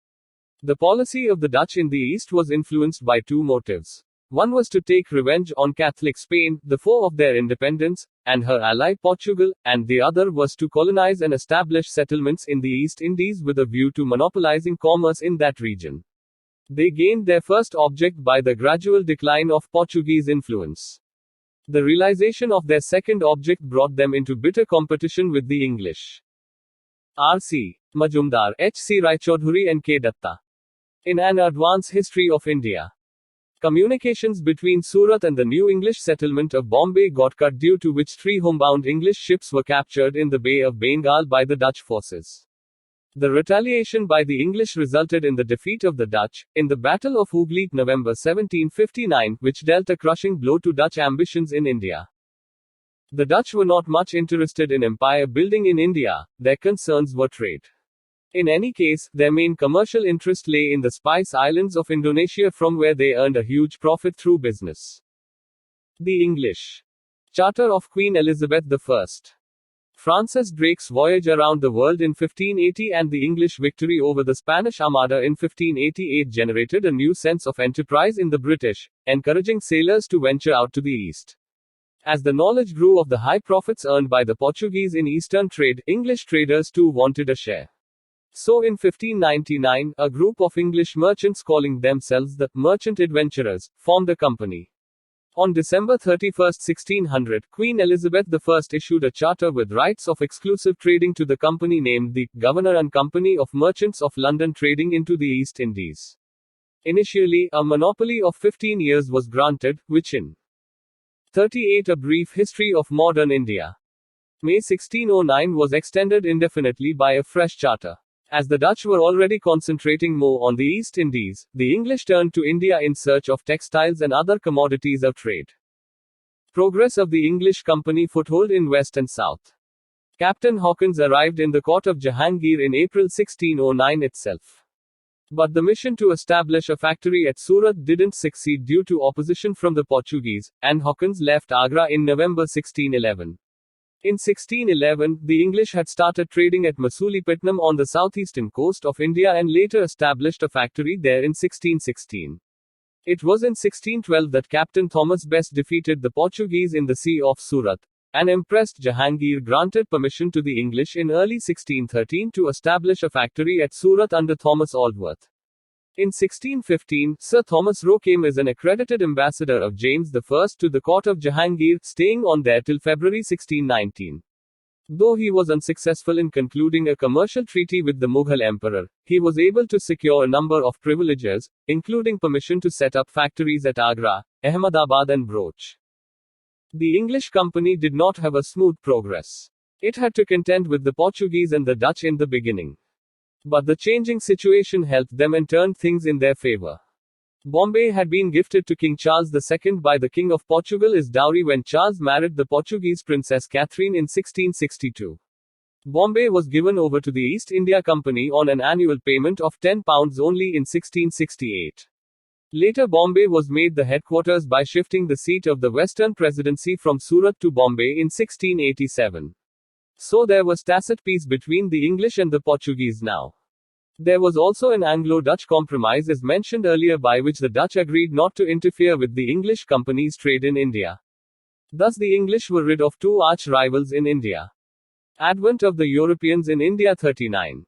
The policy of the Dutch in the East was influenced by two motives. One was to take revenge on Catholic Spain, the foe of their independence, and her ally Portugal, and the other was to colonize and establish settlements in the East Indies with a view to monopolizing commerce in that region. They gained their first object by the gradual decline of Portuguese influence. The realization of their second object brought them into bitter competition with the English. R.C. Majumdar, H.C. Raichaudhuri and K. Datta. In An Advance History of India. Communications between Surat and the new English settlement of Bombay got cut, due to which 3 homebound English ships were captured in the Bay of Bengal by the Dutch forces. The retaliation by the English resulted in the defeat of the Dutch, in the Battle of Hoogleet November 1759, which dealt a crushing blow to Dutch ambitions in India. The Dutch were not much interested in empire building in India, their concerns were trade. In any case, their main commercial interest lay in the Spice Islands of Indonesia, from where they earned a huge profit through business. The English Charter of Queen Elizabeth I. Francis Drake's voyage around the world in 1580 and the English victory over the Spanish Armada in 1588 generated a new sense of enterprise in the British, encouraging sailors to venture out to the east. As the knowledge grew of the high profits earned by the Portuguese in eastern trade, English traders too wanted a share. So in 1599, a group of English merchants calling themselves the Merchant Adventurers formed a company. On December 31, 1600, Queen Elizabeth I issued a charter with rights of exclusive trading to the company named the Governor and Company of Merchants of London, trading into the East Indies. Initially, a monopoly of 15 years was granted, which in 38 A Brief History of Modern India. May 1609 was extended indefinitely by a fresh charter. As the Dutch were already concentrating more on the East Indies, the English turned to India in search of textiles and other commodities of trade. Progress of the English company foothold in West and South. Captain Hawkins arrived in the court of Jahangir in April 1609 itself. But the mission to establish a factory at Surat didn't succeed due to opposition from the Portuguese, and Hawkins left Agra in November 1611. In 1611, the English had started trading at Masulipatam on the southeastern coast of India and later established a factory there in 1616. It was in 1612 that Captain Thomas Best defeated the Portuguese in the Sea of Surat. An impressed Jahangir granted permission to the English in early 1613 to establish a factory at Surat under Thomas Aldworth. In 1615, Sir Thomas Roe came as an accredited ambassador of James I to the court of Jahangir, staying on there till February 1619. Though he was unsuccessful in concluding a commercial treaty with the Mughal emperor, he was able to secure a number of privileges, including permission to set up factories at Agra, Ahmedabad, and Broch. The English company did not have a smooth progress. It had to contend with the Portuguese and the Dutch in the beginning. But the changing situation helped them and turned things in their favor. Bombay had been gifted to King Charles II by the King of Portugal as dowry when Charles married the Portuguese Princess Catherine in 1662. Bombay was given over to the East India Company on an annual payment of £10 only in 1668. Later Bombay was made the headquarters by shifting the seat of the Western Presidency from Surat to Bombay in 1687. So there was tacit peace between the English and the Portuguese now. There was also an Anglo-Dutch compromise as mentioned earlier by which the Dutch agreed not to interfere with the English company's trade in India. Thus the English were rid of two arch-rivals in India. Advent of the Europeans in India 39.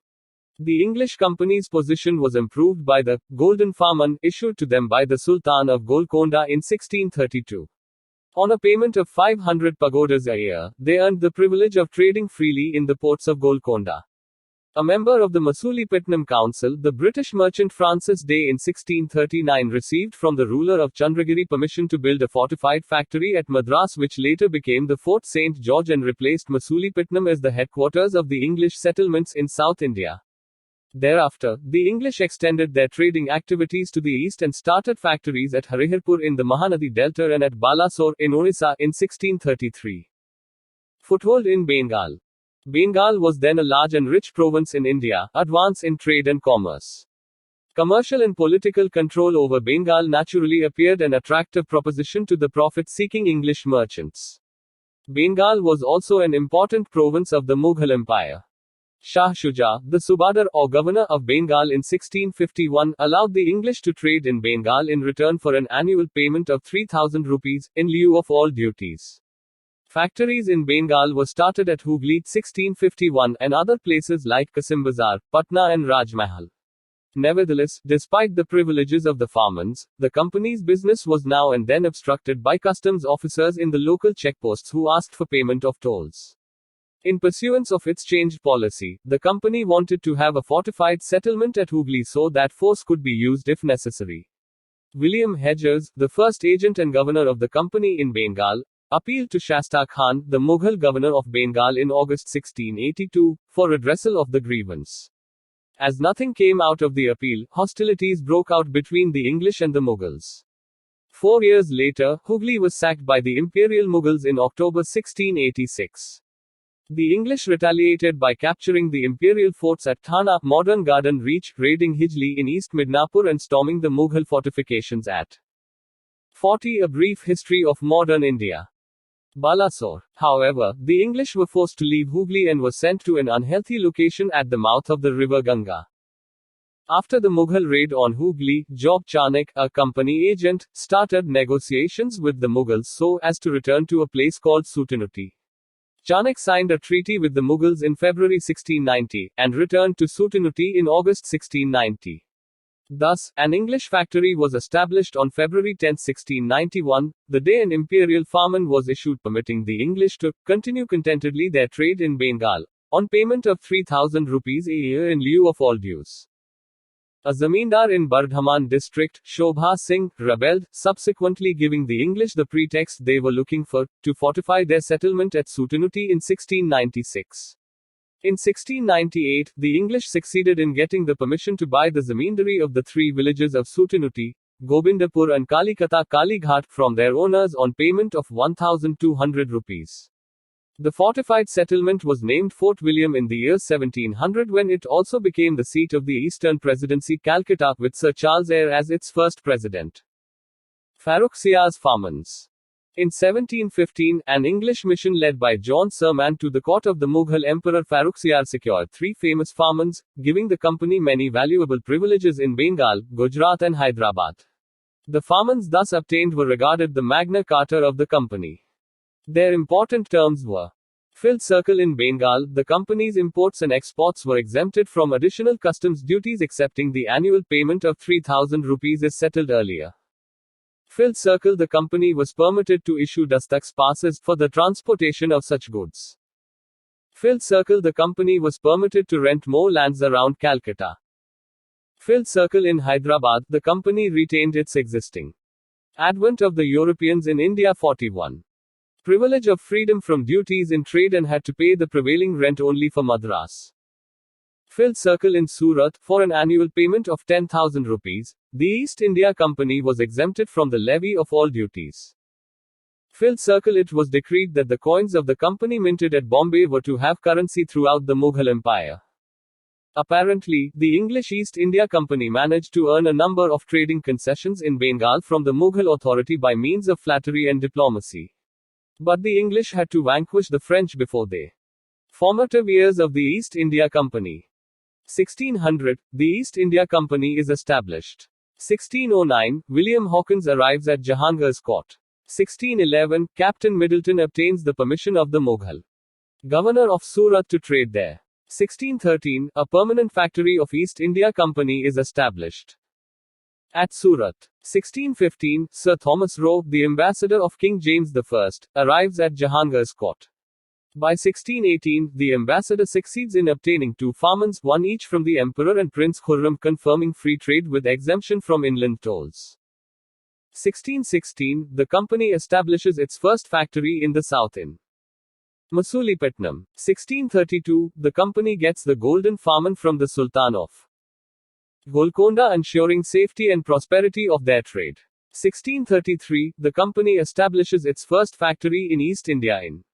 The English company's position was improved by the Golden Farman issued to them by the Sultan of Golconda in 1632. On a payment of 500 pagodas a year, they earned the privilege of trading freely in the ports of Golconda. A member of the Masulipatinam Council, the British merchant Francis Day in 1639 received from the ruler of Chandragiri permission to build a fortified factory at Madras which later became the Fort St. George and replaced Masulipatinam as the headquarters of the English settlements in South India. Thereafter, the English extended their trading activities to the east and started factories at Harihirpur in the Mahanadi Delta and at Balasore in Orissa in 1633. Foothold in Bengal. Bengal was then a large and rich province in India, advance in trade and commerce. Commercial and political control over Bengal naturally appeared an attractive proposition to the profit-seeking English merchants. Bengal was also an important province of the Mughal Empire. Shah Shuja, the Subadar or governor of Bengal in 1651, allowed the English to trade in Bengal in return for an annual payment of 3,000 rupees, in lieu of all duties. Factories in Bengal were started at Hooghly 1651 and other places like Kasimbazar, Patna and Rajmahal. Nevertheless, despite the privileges of the Farmans, the company's business was now and then obstructed by customs officers in the local checkposts who asked for payment of tolls. In pursuance of its changed policy, the company wanted to have a fortified settlement at Hooghly so that force could be used if necessary. William Hedges, the first agent and governor of the company in Bengal, appealed to Shasta Khan, the Mughal governor of Bengal in August 1682, for redressal of the grievance. As nothing came out of the appeal, hostilities broke out between the English and the Mughals. 4 years later, Hooghly was sacked by the Imperial Mughals in October 1686. The English retaliated by capturing the imperial forts at Thana, modern Garden Reach, raiding Hijli in East Midnapur and storming the Mughal fortifications at 40. A brief history of modern India. Balasore. However, the English were forced to leave Hooghly and were sent to an unhealthy location at the mouth of the river Ganga. After the Mughal raid on Hooghly, Job Chanak, a company agent, started negotiations with the Mughals so as to return to a place called Sutanuti. Chanak signed a treaty with the Mughals in February 1690, and returned to Sutanuti in August 1690. Thus, an English factory was established on February 10, 1691, the day an imperial farman was issued permitting the English to continue contentedly their trade in Bengal, on payment of 3,000 rupees a year in lieu of all dues. A zamindar in Bardhaman district, Shobha Singh, rebelled, subsequently giving the English the pretext they were looking for, to fortify their settlement at Sutanuti in 1696. In 1698, the English succeeded in getting the permission to buy the zamindari of the three villages of Sutanuti, Gobindapur and Kalikata Kalighat from their owners on payment of 1,200 rupees. The fortified settlement was named Fort William in the year 1700 when it also became the seat of the Eastern Presidency Calcutta with Sir Charles Eyre as its first president. Farrukhsiyar's Farmans. In 1715, an English mission led by John Serman to the court of the Mughal Emperor Farrukhsiyar secured 3 famous farmans, giving the company many valuable privileges in Bengal, Gujarat and Hyderabad. The farmans thus obtained were regarded the Magna Carta of the company. Their important terms were: filled circle in Bengal, the company's imports and exports were exempted from additional customs duties excepting the annual payment of 3,000 rupees as settled earlier. Filled circle, the company was permitted to issue dastaks passes for the transportation of such goods. Filled Circle. The company was permitted to rent more lands around Calcutta. Filled Circle in Hyderabad. The company retained its existing. Advent of the Europeans in India 41. Privilege of freedom from duties in trade and had to pay the prevailing rent only for Madras. Filled Circle in Surat. For an annual payment of 10,000 rupees, the East India Company was exempted from the levy of all duties. Filled Circle. It was decreed that the coins of the company minted at Bombay were to have currency throughout the Mughal Empire. Apparently, the English East India Company managed to earn a number of trading concessions in Bengal from the Mughal authority by means of flattery and diplomacy. But the English had to vanquish the French before they. Formative years of the East India Company. 1600, the East India Company is established. 1609, William Hawkins arrives at Jahangir's court. 1611, Captain Middleton obtains the permission of the Mughal governor of Surat to trade there. 1613, a permanent factory of East India Company is established at Surat. 1615, Sir Thomas Roe, the ambassador of King James I, arrives at Jahangir's court. By 1618, the ambassador succeeds in obtaining 2 farmans, one each from the emperor and Prince Khurram, confirming free trade with exemption from inland tolls. 1616, the company establishes its first factory in the south in Masulipatam. 1632, the company gets the golden farman from the Sultan of Golconda, ensuring safety and prosperity of their trade. 1633, the company establishes its first factory in East India in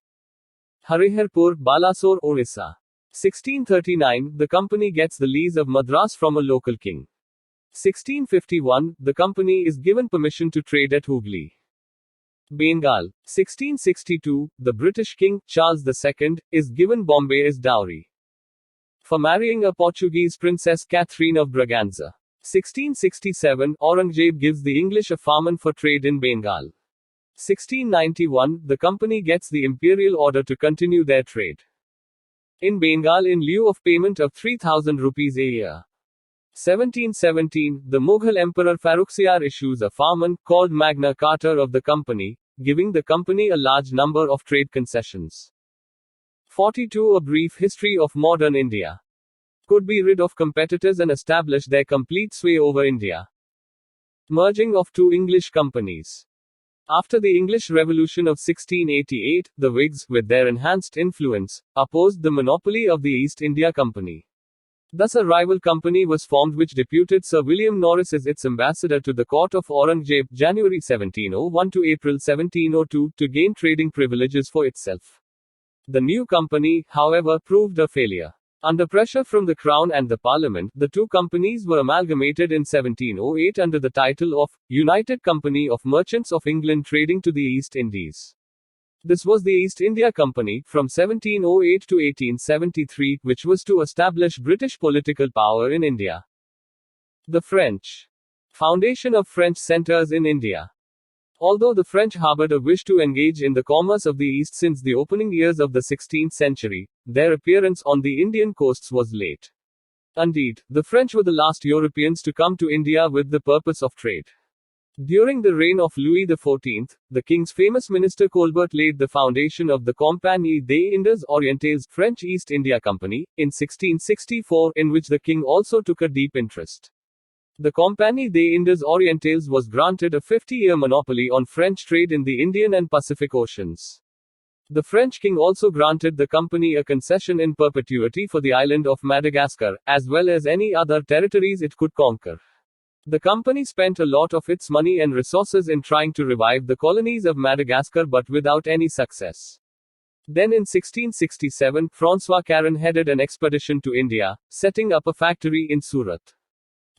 Hariharpur, Balasore, Orissa. 1639, the company gets the lease of Madras from a local king. 1651, the company is given permission to trade at Hooghly, Bengal. 1662, the British King, Charles II, is given Bombay as dowry for marrying a Portuguese princess Catherine of Braganza. 1667, Aurangzeb gives the English a farman for trade in Bengal. 1691, the company gets the imperial order to continue their trade in Bengal in lieu of payment of 3,000 rupees a year. 1717, the Mughal Emperor Farrukhsiyar issues a farman, called Magna Carta of the company, giving the company a large number of trade concessions. 42. A brief history of modern India. Could be rid of competitors and establish their complete sway over India. Merging of 2 English companies. After the English Revolution of 1688, the Whigs, with their enhanced influence, opposed the monopoly of the East India Company. Thus a rival company was formed which deputed Sir William Norris as its ambassador to the court of Aurangzeb, January 1701 to April 1702, to gain trading privileges for itself. The new company, however, proved a failure. Under pressure from the Crown and the Parliament, the 2 companies were amalgamated in 1708 under the title of United Company of Merchants of England trading to the East Indies. This was the East India Company, from 1708 to 1873, which was to establish British political power in India. The French. Foundation of French centers in India. Although the French harbored a wish to engage in the commerce of the East since the opening years of the 16th century, their appearance on the Indian coasts was late. Indeed, the French were the last Europeans to come to India with the purpose of trade. During the reign of Louis XIV, the king's famous minister Colbert laid the foundation of the Compagnie des Indes Orientales, French East India Company, in 1664, in which the king also took a deep interest. The Compagnie des Indes Orientales was granted a 50-year monopoly on French trade in the Indian and Pacific Oceans. The French king also granted the company a concession in perpetuity for the island of Madagascar, as well as any other territories it could conquer. The company spent a lot of its money and resources in trying to revive the colonies of Madagascar but without any success. Then in 1667, François Caron headed an expedition to India, setting up a factory in Surat.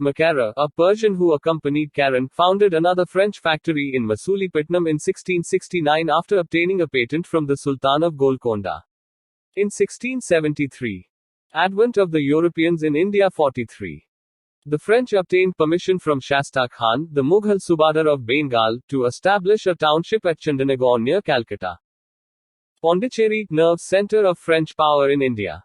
Makara, a Persian who accompanied Caron, founded another French factory in Masulipatam in 1669 after obtaining a patent from the Sultan of Golconda. In 1673. Advent of the Europeans in India 43. The French obtained permission from Shasta Khan, the Mughal Subadar of Bengal, to establish a township at Chandanagar near Calcutta. Pondicherry, nerve center of French power in India.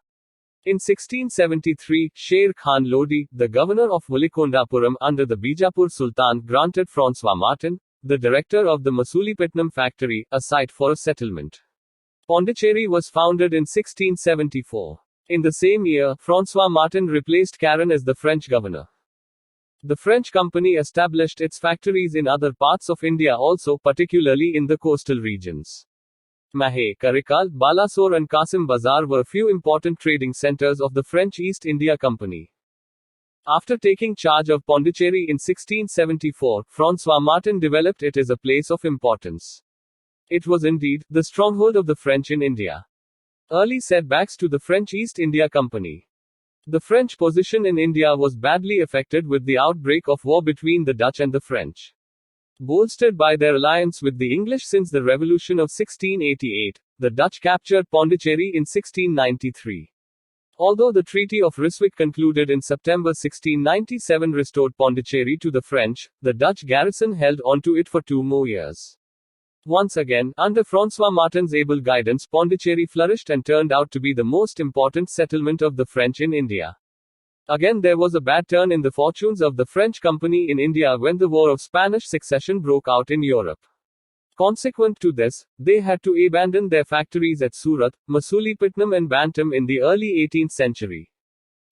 In 1673, Sher Khan Lodi, the governor of Valikondapuram under the Bijapur Sultan, granted François Martin, the director of the Masulipatam factory, a site for a settlement. Pondicherry was founded in 1674. In the same year, François Martin replaced Caron as the French governor. The French company established its factories in other parts of India also, particularly in the coastal regions. Mahé, Karikal, Balasore and Qasim Bazar were few important trading centers of the French East India Company. After taking charge of Pondicherry in 1674, François Martin developed it as a place of importance. It was indeed the stronghold of the French in India. Early setbacks to the French East India Company. The French position in India was badly affected with the outbreak of war between the Dutch and the French. Bolstered by their alliance with the English since the Revolution of 1688, the Dutch captured Pondicherry in 1693. Although the Treaty of Ryswick concluded in September 1697 restored Pondicherry to the French, the Dutch garrison held on to it for 2 more years. Once again, under François Martin's able guidance, Pondicherry flourished and turned out to be the most important settlement of the French in India. Again, there was a bad turn in the fortunes of the French company in India when the War of Spanish Succession broke out in Europe. Consequent to this, they had to abandon their factories at Surat, Masulipatam and Bantam in the early 18th century.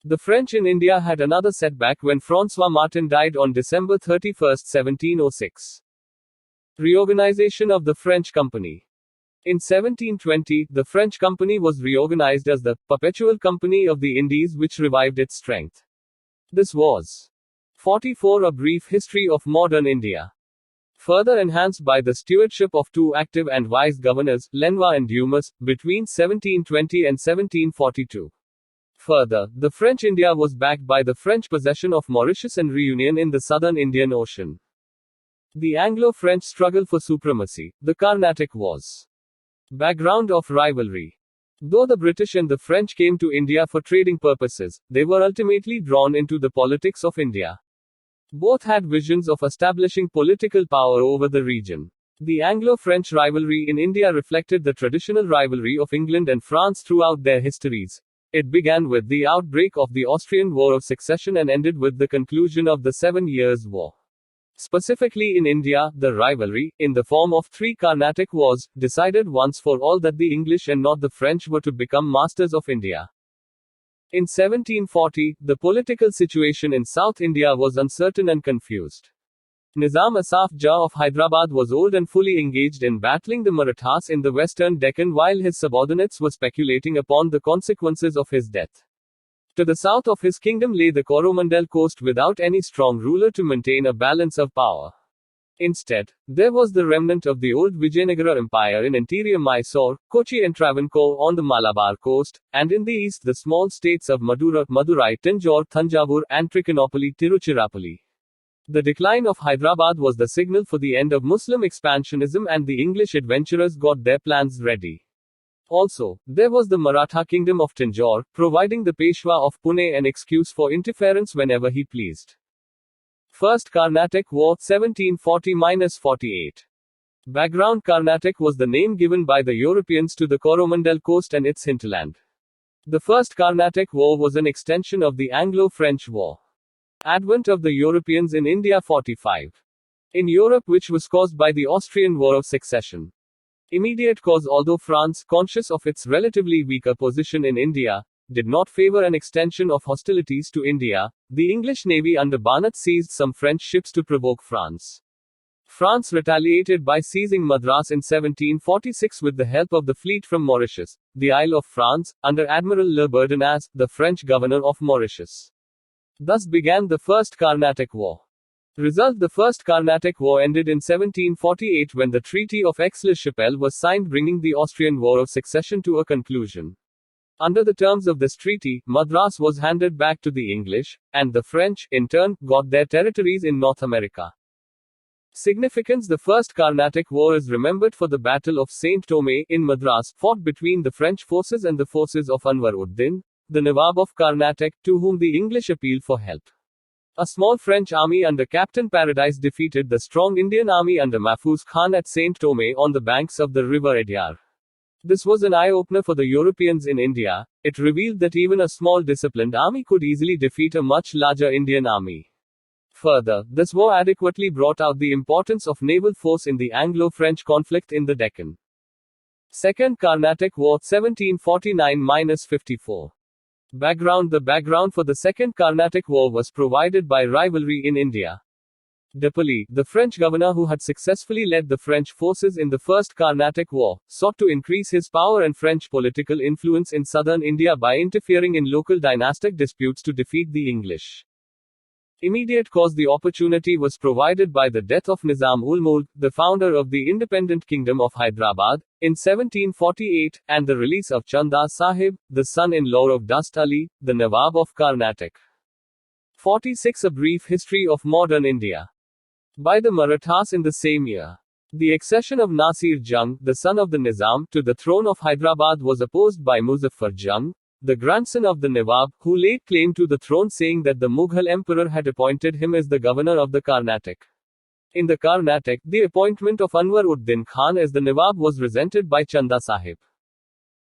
The French in India had another setback when François Martin died on December 31, 1706. Reorganization of the French Company. In 1720, the French Company was reorganized as the Perpetual Company of the Indies, which revived its strength. This was 44 A brief history of modern India. Further enhanced by the stewardship of 2 active and wise governors, Lenoir and Dumas, between 1720 and 1742. Further, the French India was backed by the French possession of Mauritius and Reunion in the southern Indian Ocean. The Anglo-French struggle for supremacy, the Carnatic Wars. Background of rivalry. Though the British and the French came to India for trading purposes, they were ultimately drawn into the politics of India. Both had visions of establishing political power over the region. The Anglo-French rivalry in India reflected the traditional rivalry of England and France throughout their histories. It began with the outbreak of the Austrian War of Succession and ended with the conclusion of the 7 Years' War. Specifically in India, the rivalry, in the form of 3 Carnatic Wars, decided once for all that the English and not the French were to become masters of India. In 1740, the political situation in South India was uncertain and confused. Nizam Asaf Jah of Hyderabad was old and fully engaged in battling the Marathas in the western Deccan while his subordinates were speculating upon the consequences of his death. To the south of his kingdom lay the Coromandel coast without any strong ruler to maintain a balance of power. Instead, there was the remnant of the old Vijayanagara Empire in interior Mysore, Kochi and Travancore on the Malabar coast, and in the east the small states of Madura, Madurai, Tanjore, Thanjavur, and Trichinopoly, Tiruchirappalli. The decline of Hyderabad was the signal for the end of Muslim expansionism, and the English adventurers got their plans ready. Also, there was the Maratha kingdom of Tanjore, providing the Peshwa of Pune an excuse for interference whenever he pleased. First Carnatic War, 1740–48. Background: Carnatic was the name given by the Europeans to the Coromandel coast and its hinterland. The First Carnatic War was an extension of the Anglo-French War. Advent of the Europeans in India 45. In Europe, which was caused by the Austrian War of Succession. Immediate cause: although France, conscious of its relatively weaker position in India, did not favor an extension of hostilities to India, the English navy under Barnett seized some French ships to provoke France. France retaliated by seizing Madras in 1746 with the help of the fleet from Mauritius, the Isle of France, under Admiral Le Bourdonnais, the French governor of Mauritius. Thus began the First Carnatic War. Result: the First Carnatic War ended in 1748 when the Treaty of Aix-la-Chapelle was signed, bringing the Austrian War of Succession to a conclusion. Under the terms of this treaty, Madras was handed back to the English, and the French, in turn, got their territories in North America. Significance: the First Carnatic War is remembered for the Battle of Saint Thomé in Madras, fought between the French forces and the forces of Anwar ud-Din, the Nawab of Carnatic, to whom the English appealed for help. A small French army under Captain Paradise defeated the strong Indian army under Mahfuz Khan at Saint Thomé on the banks of the river Adyar. This was an eye-opener for the Europeans in India. It revealed that even a small disciplined army could easily defeat a much larger Indian army. Further, this war adequately brought out the importance of naval force in the Anglo-French conflict in the Deccan. Second Carnatic War 1749–54. Background. The background for the Second Carnatic War was provided by rivalry in India. Depoli, the French governor who had successfully led the French forces in the First Carnatic War, sought to increase his power and French political influence in southern India by interfering in local dynastic disputes to defeat the English. Immediate cause. The opportunity was provided by the death of Nizam-ul-Mulk, the founder of the independent kingdom of Hyderabad, in 1748, and the release of Chanda Sahib, the son-in-law of Dust Ali, the Nawab of Carnatic. 46. A brief history of modern India. By the Marathas in the same year. The accession of Nasir Jung, the son of the Nizam, to the throne of Hyderabad was opposed by Muzaffar Jung, the grandson of the Nawab, who laid claim to the throne, saying that the Mughal emperor had appointed him as the governor of the Carnatic. In the Carnatic, the appointment of Anwar-ud-Din Khan as the Nawab was resented by Chanda Sahib.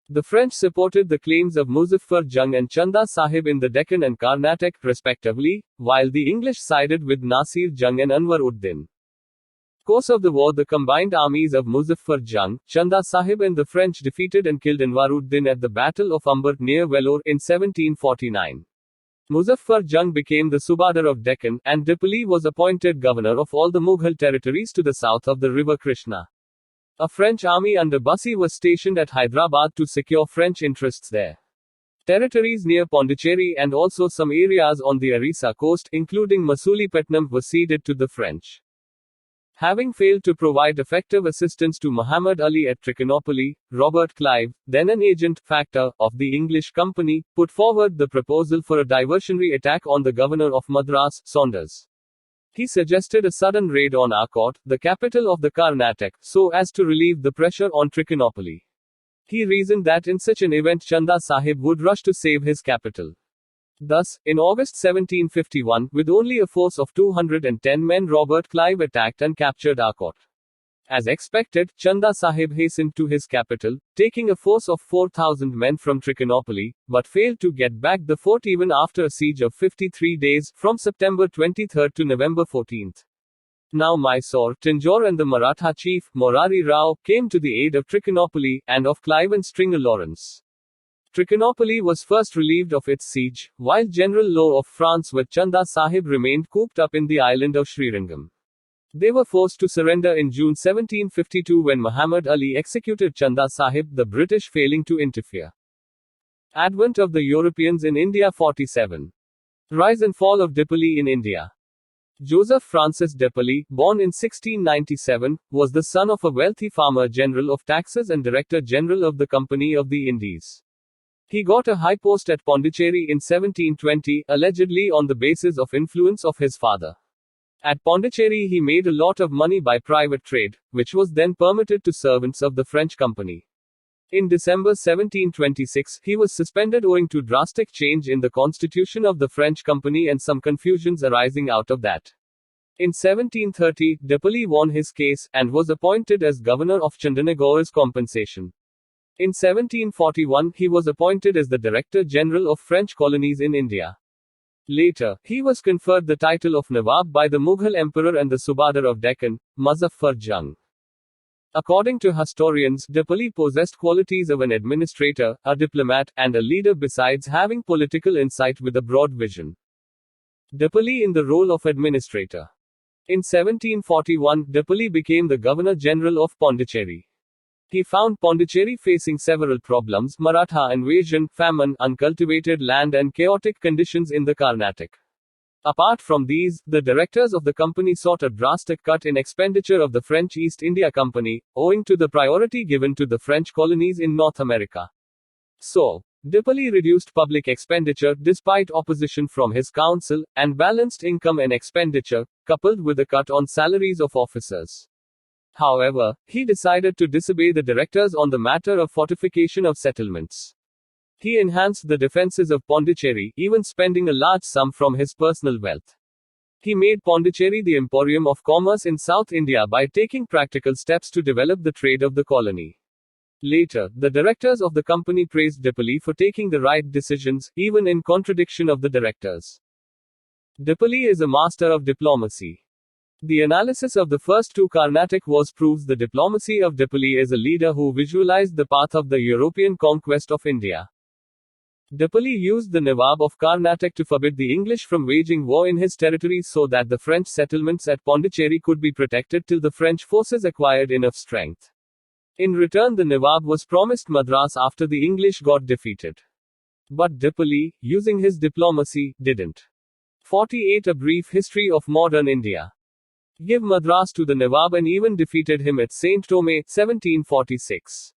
The French supported the claims of Muzaffar Jung and Chanda Sahib in the Deccan and Carnatic, respectively, while the English sided with Nasir Jung and Anwar-ud-Din. Course of the war. The combined armies of Muzaffar Jung, Chanda Sahib and the French defeated and killed Anwar-ud-Din at the Battle of Umbar near Vellore in 1749. Muzaffar Jung became the Subadar of Deccan, and Depoli was appointed governor of all the Mughal territories to the south of the river Krishna. A French army under Bassi was stationed at Hyderabad to secure French interests there. Territories near Pondicherry and also some areas on the Orissa coast, including Masulipatam, were ceded to the French. Having failed to provide effective assistance to Muhammad Ali at Trichinopoly, Robert Clive, then an agent, factor, of the English company, put forward the proposal for a diversionary attack on the governor of Madras, Saunders. He suggested a sudden raid on Arcot, the capital of the Carnatic, so as to relieve the pressure on Trichinopoly. He reasoned that in such an event Chanda Sahib would rush to save his capital. Thus, in August 1751, with only a force of 210 men, Robert Clive attacked and captured Arcot. As expected, Chanda Sahib hastened to his capital, taking a force of 4,000 men from Trichinopoly, but failed to get back the fort even after a siege of 53 days, from September 23 to November 14. Now Mysore, Tanjore and the Maratha chief, Morari Rao, came to the aid of Trichinopoly, and of Clive and Stringer Lawrence. Trichinopoly was first relieved of its siege, while General Law of France with Chanda Sahib remained cooped up in the island of Srirangam. They were forced to surrender in June 1752 when Muhammad Ali executed Chanda Sahib, the British failing to interfere. Advent of the Europeans in India 47. Rise and fall of Depoli in India. Joseph Francis Depoli, born in 1697, was the son of a wealthy farmer general of taxes and director general of the Company of the Indies. He got a high post at Pondicherry in 1720, allegedly on the basis of influence of his father. At Pondicherry he made a lot of money by private trade, which was then permitted to servants of the French company. In December 1726, he was suspended owing to drastic change in the constitution of the French company and some confusions arising out of that. In 1730, Depoli won his case, and was appointed as governor of Chandanagore as compensation. In 1741, he was appointed as the Director General of French colonies in India. Later, he was conferred the title of Nawab by the Mughal Emperor and the Subadar of Deccan, Muzaffar Jung. According to historians, Depoli possessed qualities of an administrator, a diplomat, and a leader besides having political insight with a broad vision. Depoli in the role of administrator. In 1741, Depoli became the Governor General of Pondicherry. He found Pondicherry facing several problems: Maratha invasion, famine, uncultivated land, and chaotic conditions in the Carnatic. Apart from these, the directors of the company sought a drastic cut in expenditure of the French East India Company, owing to the priority given to the French colonies in North America. So, Depoli reduced public expenditure despite opposition from his council, and balanced income and expenditure, coupled with a cut on salaries of officers. However, he decided to disobey the directors on the matter of fortification of settlements. He enhanced the defenses of Pondicherry, even spending a large sum from his personal wealth. He made Pondicherry the emporium of commerce in South India by taking practical steps to develop the trade of the colony. Later, the directors of the company praised Depoli for taking the right decisions, even in contradiction of the directors. Depoli is a master of diplomacy. The analysis of the first two Carnatic Wars proves the diplomacy of Depoli as a leader who visualized the path of the European conquest of India. Depoli used the Nawab of Carnatic to forbid the English from waging war in his territories so that the French settlements at Pondicherry could be protected till the French forces acquired enough strength. In return, the Nawab was promised Madras after the English got defeated. But Depoli, using his diplomacy, didn't. 48 A brief history of modern India. Give Madras to the Nawab and even defeated him at Saint Thome, 1746.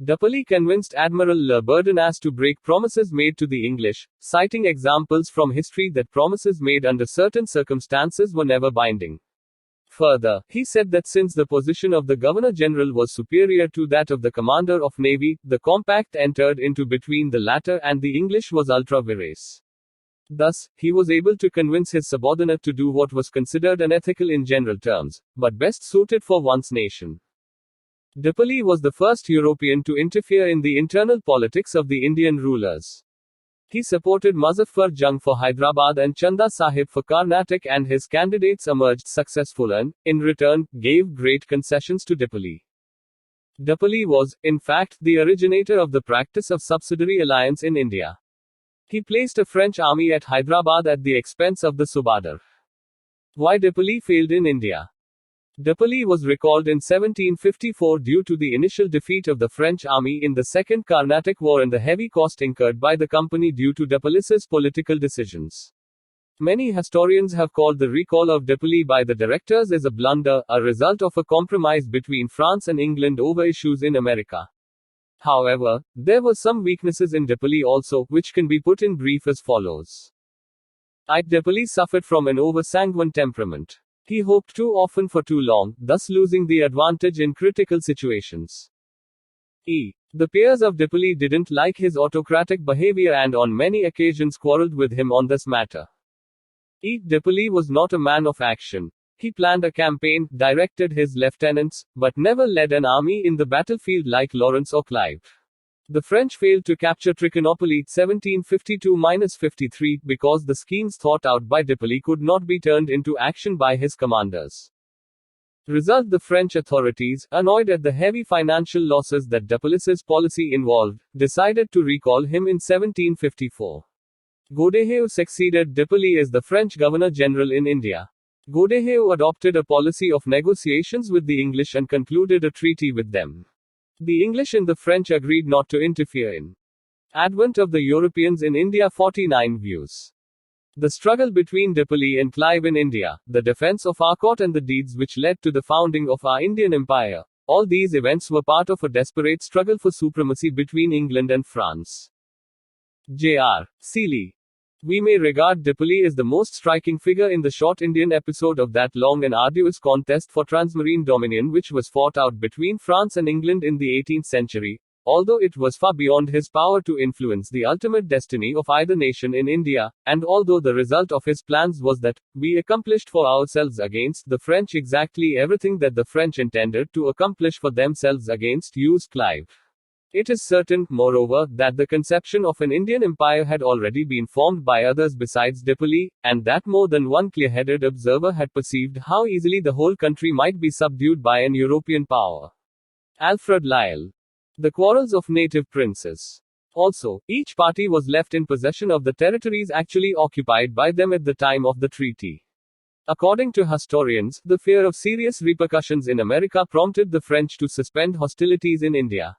Depoli convinced Admiral Le Bourdonnais to break promises made to the English, citing examples from history that promises made under certain circumstances were never binding. Further, he said that since the position of the Governor-General was superior to that of the Commander of Navy, the compact entered into between the latter and the English was ultra vires. Thus, he was able to convince his subordinate to do what was considered unethical in general terms, but best suited for one's nation. Depoli was the first European to interfere in the internal politics of the Indian rulers. He supported Muzaffar Jung for Hyderabad and Chanda Sahib for Carnatic, and his candidates emerged successful and, in return, gave great concessions to Depoli. Depoli was, in fact, the originator of the practice of subsidiary alliance in India. He placed a French army at Hyderabad at the expense of the Subadar. Why Depoli failed in India? Depoli was recalled in 1754 due to the initial defeat of the French army in the Second Carnatic War and the heavy cost incurred by the company due to Depolis's political decisions. Many historians have called the recall of Depoli by the directors as a blunder, a result of a compromise between France and England over issues in America. However, there were some weaknesses in Depoli also, which can be put in brief as follows. Depoli suffered from an over-sanguine temperament. He hoped too often for too long, thus losing the advantage in critical situations. The peers of Depoli didn't like his autocratic behavior and on many occasions quarreled with him on this matter. Depoli was not a man of action. He planned a campaign, directed his lieutenants, but never led an army in the battlefield like Lawrence or Clive. The French failed to capture Trichinopoly 1752-53 because the schemes thought out by Depoli could not be turned into action by his commanders. Result: the French authorities, annoyed at the heavy financial losses that Depolis's policy involved, decided to recall him in 1754. Godeheu succeeded Depoli as the French Governor-General in India. Godeheu adopted a policy of negotiations with the English and concluded a treaty with them. The English and the French agreed not to interfere in advent of the Europeans in India. 49 Views. The struggle between Depoli and Clive in India, the defense of Arcot and the deeds which led to the founding of our Indian Empire. All these events were part of a desperate struggle for supremacy between England and France. J.R. Seeley. We may regard Depoli as the most striking figure in the short Indian episode of that long and arduous contest for transmarine dominion which was fought out between France and England in the 18th century, although it was far beyond his power to influence the ultimate destiny of either nation in India, and although the result of his plans was that we accomplished for ourselves against the French exactly everything that the French intended to accomplish for themselves against us. Clive. It is certain, moreover, that the conception of an Indian empire had already been formed by others besides Depoli, and that more than one clear-headed observer had perceived how easily the whole country might be subdued by an European power. Alfred Lyell. The quarrels of native princes. Also, each party was left in possession of the territories actually occupied by them at the time of the treaty. According to historians, the fear of serious repercussions in America prompted the French to suspend hostilities in India.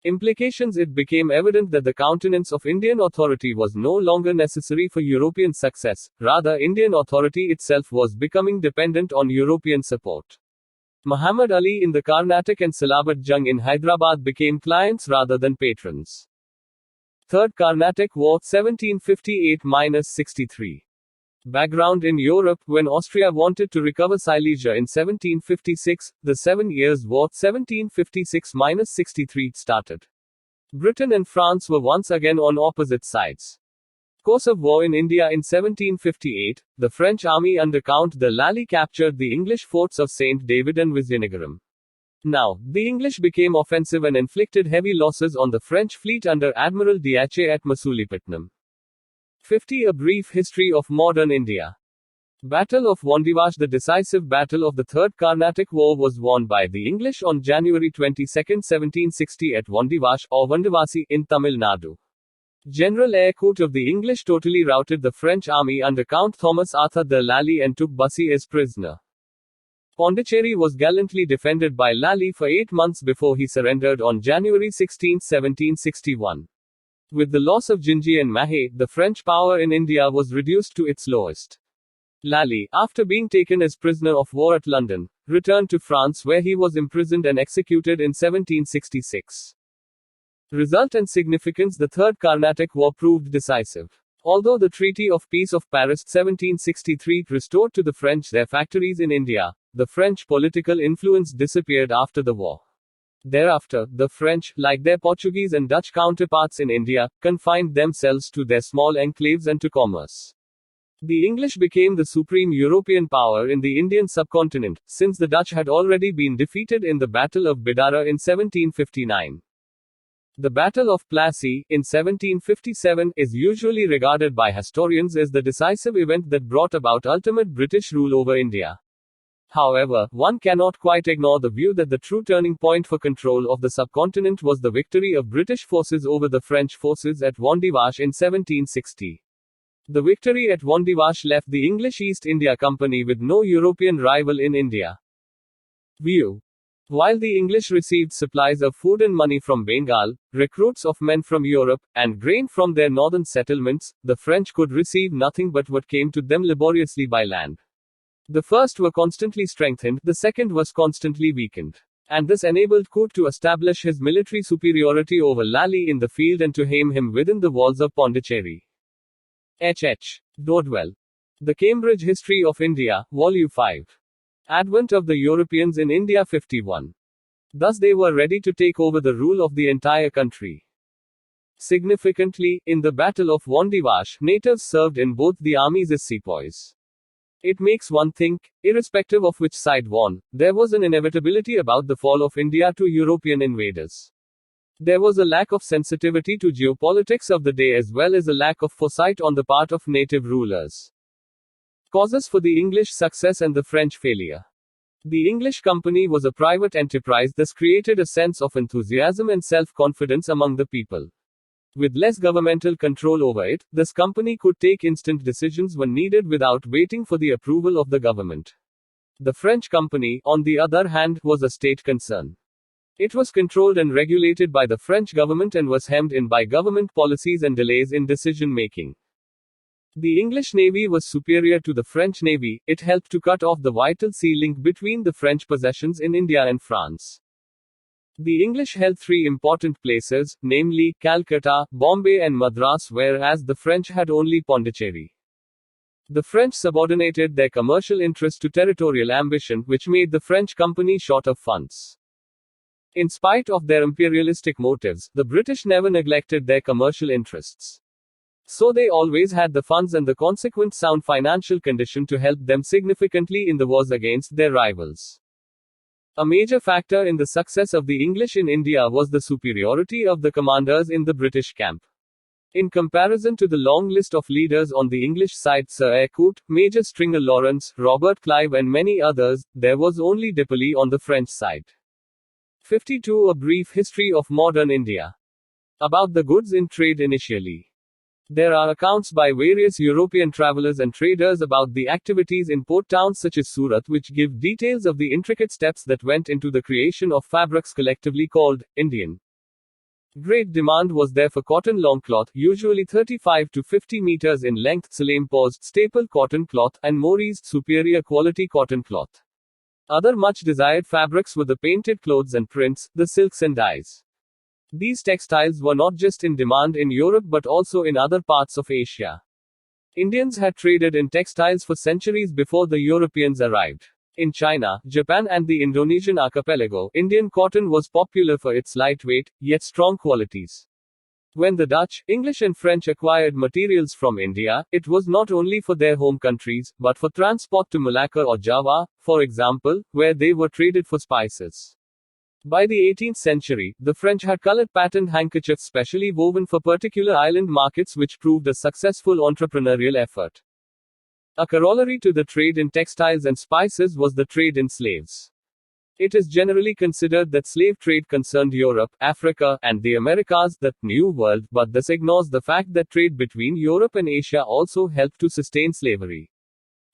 Implications: it became evident that the countenance of Indian authority was no longer necessary for European success, rather Indian authority itself was becoming dependent on European support. Muhammad Ali in the Carnatic and Salabat Jung in Hyderabad became clients rather than patrons. Third Carnatic War 1758-63. Background: in Europe, when Austria wanted to recover Silesia in 1756, the 7 Years' War 1756-63 started. Britain and France were once again on opposite sides. Course of war in India: in 1758, the French army under Count de Lally captured the English forts of St. David and Vizianagaram. Now, the English became offensive and inflicted heavy losses on the French fleet under Admiral D'Aché at Masulipatam. 50 A brief history of modern India. Battle of Wandivash. The decisive battle of the Third Carnatic War was won by the English on January 22, 1760 at Wandivash, or Vandavasi, in Tamil Nadu. General Eyrecourt of the English totally routed the French army under Count Thomas Arthur de Lally and took Bussy as prisoner. Pondicherry was gallantly defended by Lally for 8 months before he surrendered on January 16, 1761. With the loss of Gingy and Mahé, the French power in India was reduced to its lowest. Lally, after being taken as prisoner of war at London, returned to France where he was imprisoned and executed in 1766. Result and significance. The Third Carnatic War proved decisive. Although the Treaty of Peace of Paris 1763 restored to the French their factories in India, the French political influence disappeared after the war. Thereafter, the French, like their Portuguese and Dutch counterparts in India, confined themselves to their small enclaves and to commerce. The English became the supreme European power in the Indian subcontinent, since the Dutch had already been defeated in the Battle of Bidara in 1759. The Battle of Plassey, in 1757, is usually regarded by historians as the decisive event that brought about ultimate British rule over India. However, one cannot quite ignore the view that the true turning point for control of the subcontinent was the victory of British forces over the French forces at Wandivash in 1760. The victory at Wandivash left the English East India Company with no European rival in India. View. While the English received supplies of food and money from Bengal, recruits of men from Europe, and grain from their northern settlements, the French could receive nothing but what came to them laboriously by land. The first were constantly strengthened, the second was constantly weakened. And this enabled Court to establish his military superiority over Lally in the field and to hame him within the walls of Pondicherry. H. Dodwell. The Cambridge History of India, Volume 5. Advent of the Europeans in India 51. Thus they were ready to take over the rule of the entire country. Significantly, in the Battle of Wandivash, natives served in both the armies as sepoys. It makes one think, irrespective of which side won, there was an inevitability about the fall of India to European invaders. There was a lack of sensitivity to geopolitics of the day as well as a lack of foresight on the part of native rulers. Causes for the English success and the French failure. The English company was a private enterprise, thus created a sense of enthusiasm and self-confidence among the people. With less governmental control over it, this company could take instant decisions when needed without waiting for the approval of the government. The French company, on the other hand, was a state concern. It was controlled and regulated by the French government and was hemmed in by government policies and delays in decision-making. The English Navy was superior to the French Navy. It helped to cut off the vital sea link between the French possessions in India and France. The English held 3 important places, namely, Calcutta, Bombay and Madras, whereas the French had only Pondicherry. The French subordinated their commercial interest to territorial ambition, which made the French company short of funds. In spite of their imperialistic motives, the British never neglected their commercial interests. So they always had the funds and the consequent sound financial condition to help them significantly in the wars against their rivals. A major factor in the success of the English in India was the superiority of the commanders in the British camp. In comparison to the long list of leaders on the English side, Sir Eyrecourt, Major Stringer Lawrence, Robert Clive and many others, there was only Depoli on the French side. 52. A brief history of modern India. About the goods in trade initially. There are accounts by various European travelers and traders about the activities in port towns such as Surat which give details of the intricate steps that went into the creation of fabrics collectively called Indian. Great demand was there for cotton long cloth, usually 35 to 50 meters in length, Salem-posed staple cotton cloth, and Mori's superior quality cotton cloth. Other much desired fabrics were the painted clothes and prints, the silks and dyes. These textiles were not just in demand in Europe but also in other parts of Asia. Indians had traded in textiles for centuries before the Europeans arrived. In China, Japan and the Indonesian archipelago, Indian cotton was popular for its lightweight, yet strong qualities. When the Dutch, English and French acquired materials from India, it was not only for their home countries, but for transport to Malacca or Java, for example, where they were traded for spices. By the 18th century, the French had colored patterned handkerchiefs specially woven for particular island markets which proved a successful entrepreneurial effort. A corollary to the trade in textiles and spices was the trade in slaves. It is generally considered that slave trade concerned Europe, Africa, and the Americas, the New World, but this ignores the fact that trade between Europe and Asia also helped to sustain slavery.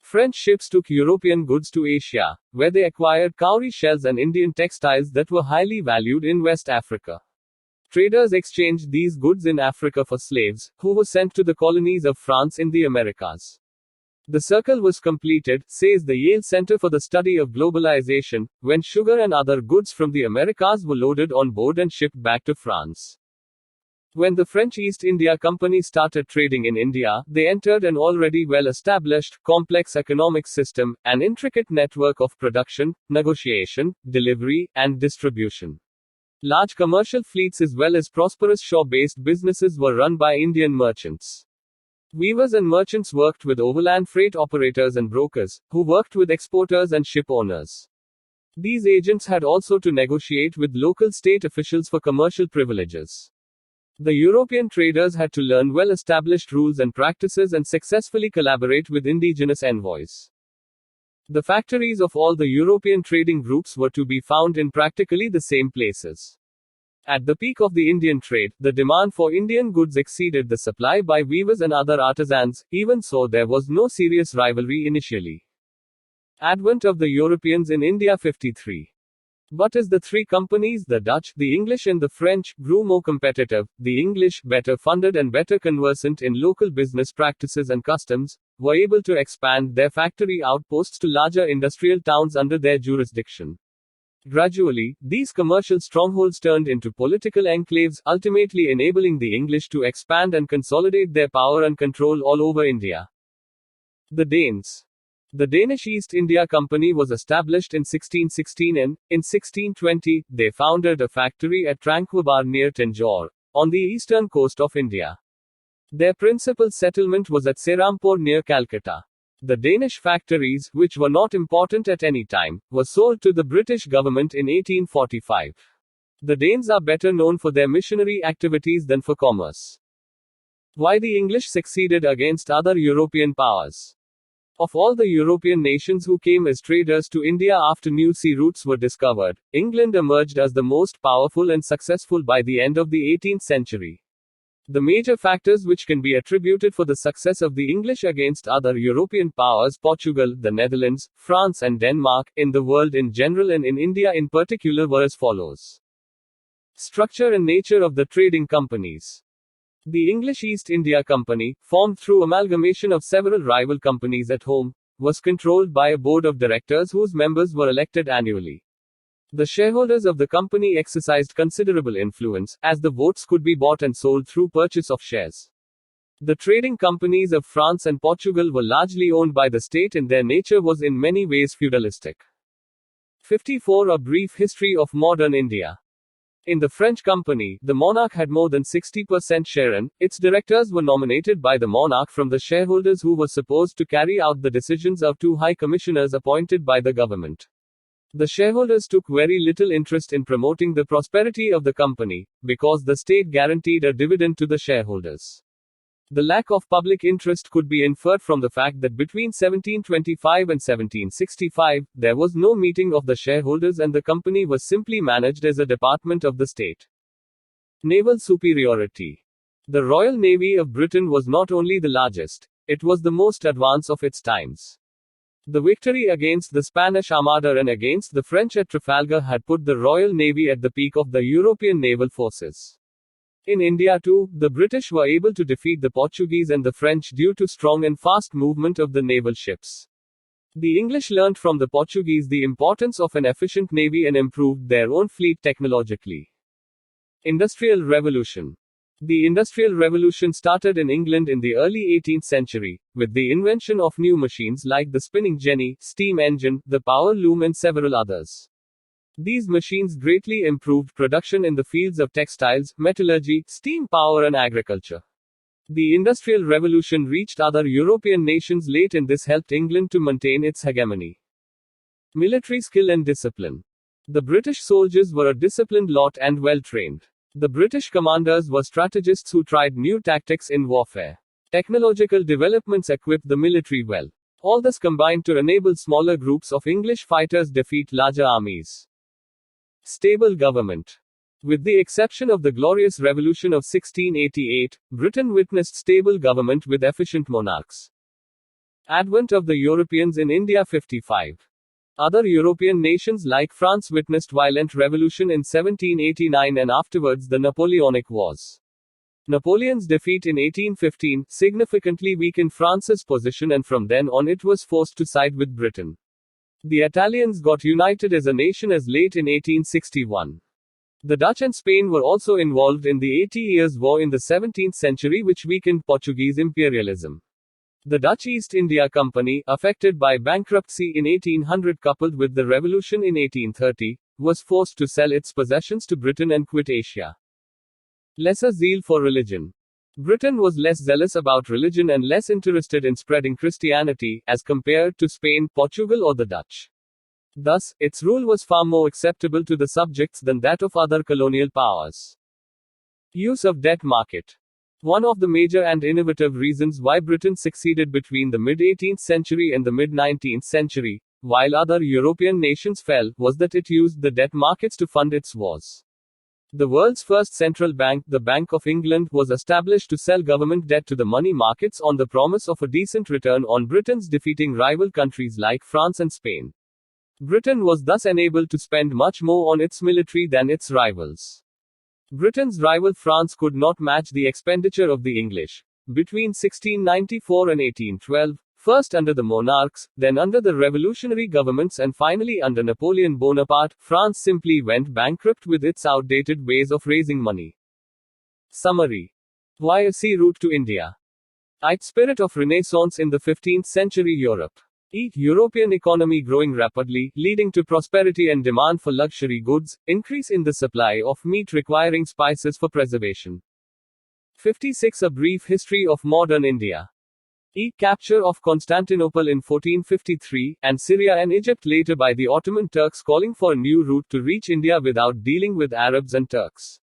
French ships took European goods to Asia, where they acquired cowrie shells and Indian textiles that were highly valued in West Africa. Traders exchanged these goods in Africa for slaves, who were sent to the colonies of France in the Americas. The circle was completed, says the Yale Center for the Study of Globalization, when sugar and other goods from the Americas were loaded on board and shipped back to France. When the French East India Company started trading in India, they entered an already well-established, complex economic system, an intricate network of production, negotiation, delivery, and distribution. Large commercial fleets as well as prosperous shore-based businesses were run by Indian merchants. Weavers and merchants worked with overland freight operators and brokers, who worked with exporters and ship owners. These agents had also to negotiate with local state officials for commercial privileges. The European traders had to learn well-established rules and practices and successfully collaborate with indigenous envoys. The factories of all the European trading groups were to be found in practically the same places. At the peak of the Indian trade, the demand for Indian goods exceeded the supply by weavers and other artisans, even so there was no serious rivalry initially. Advent of the Europeans in India 53. But as the three companies, the Dutch, the English and the French, grew more competitive, the English, better funded and better conversant in local business practices and customs, were able to expand their factory outposts to larger industrial towns under their jurisdiction. Gradually, these commercial strongholds turned into political enclaves, ultimately enabling the English to expand and consolidate their power and control all over India. The Danes. The Danish East India Company was established in 1616 and, in 1620, they founded a factory at Tranquebar near Tanjore, on the eastern coast of India. Their principal settlement was at Serampore near Calcutta. The Danish factories, which were not important at any time, were sold to the British government in 1845. The Danes are better known for their missionary activities than for commerce. Why the English succeeded against other European powers. Of all the European nations who came as traders to India after new sea routes were discovered, England emerged as the most powerful and successful by the end of the 18th century. The major factors which can be attributed for the success of the English against other European powers, Portugal, the Netherlands, France and Denmark, in the world in general and in India in particular, were as follows. Structure and nature of the trading companies. The English East India Company, formed through amalgamation of several rival companies at home, was controlled by a board of directors whose members were elected annually. The shareholders of the company exercised considerable influence, as the votes could be bought and sold through purchase of shares. The trading companies of France and Portugal were largely owned by the state and their nature was in many ways feudalistic. 54. A brief history of modern India. In the French company, the monarch had more than 60% share and its directors were nominated by the monarch from the shareholders who were supposed to carry out the decisions of two high commissioners appointed by the government. The shareholders took very little interest in promoting the prosperity of the company, because the state guaranteed a dividend to the shareholders. The lack of public interest could be inferred from the fact that between 1725 and 1765, there was no meeting of the shareholders and the company was simply managed as a department of the state. Naval superiority. The Royal Navy of Britain was not only the largest, it was the most advanced of its times. The victory against the Spanish Armada and against the French at Trafalgar had put the Royal Navy at the peak of the European naval forces. In India too, the British were able to defeat the Portuguese and the French due to strong and fast movement of the naval ships. The English learned from the Portuguese the importance of an efficient navy and improved their own fleet technologically. Industrial Revolution. The Industrial Revolution started in England in the early 18th century, with the invention of new machines like the spinning jenny, steam engine, the power loom and several others. These machines greatly improved production in the fields of textiles, metallurgy, steam power and agriculture. The Industrial Revolution reached other European nations late and this helped England to maintain its hegemony. Military skill and discipline. The British soldiers were a disciplined lot and well trained. The British commanders were strategists who tried new tactics in warfare. Technological developments equipped the military well. All this combined to enable smaller groups of English fighters defeat larger armies. Stable government. With the exception of the Glorious Revolution of 1688, Britain witnessed stable government with efficient monarchs. Advent of the Europeans in India 55. Other European nations like France witnessed violent revolution in 1789 and afterwards the Napoleonic Wars. Napoleon's defeat in 1815 significantly weakened France's position, and from then on it was forced to side with Britain. The Italians got united as a nation as late in 1861. The Dutch and Spain were also involved in the 80 Years' War in the 17th century, which weakened Portuguese imperialism. The Dutch East India Company, affected by bankruptcy in 1800 coupled with the revolution in 1830, was forced to sell its possessions to Britain and quit Asia. Lesser zeal for religion. Britain was less zealous about religion and less interested in spreading Christianity, as compared to Spain, Portugal or the Dutch. Thus, its rule was far more acceptable to the subjects than that of other colonial powers. Use of debt market. One of the major and innovative reasons why Britain succeeded between the mid-18th century and the mid-19th century, while other European nations fell, was that it used the debt markets to fund its wars. The world's first central bank, the Bank of England, was established to sell government debt to the money markets on the promise of a decent return on Britain's defeating rival countries like France and Spain. Britain was thus enabled to spend much more on its military than its rivals. Britain's rival France could not match the expenditure of the English. Between 1694 and 1812, first under the monarchs, then under the revolutionary governments, and finally under Napoleon Bonaparte, France simply went bankrupt with its outdated ways of raising money. Summary. Why a sea route to India? Spirit of Renaissance in the 15th century Europe. European economy growing rapidly, leading to prosperity and demand for luxury goods, increase in the supply of meat requiring spices for preservation. 56. A brief history of modern India. Capture of Constantinople in 1453, and Syria and Egypt later by the Ottoman Turks, calling for a new route to reach India without dealing with Arabs and Turks.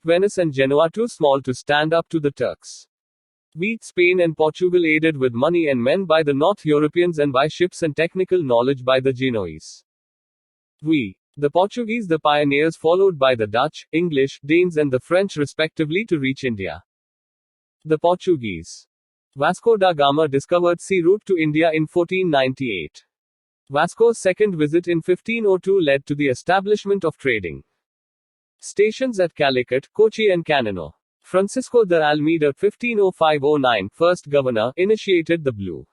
Venice and Genoa too small to stand up to the Turks. Spain and Portugal aided with money and men by the North Europeans and by ships and technical knowledge by the Genoese. The Portuguese, the pioneers, followed by the Dutch, English, Danes and the French respectively to reach India. The Portuguese. Vasco da Gama discovered sea route to India in 1498. Vasco's second visit in 1502 led to the establishment of trading stations at Calicut, Kochi and Canino. Francisco de Almeida 1505-09, first governor, initiated the Blue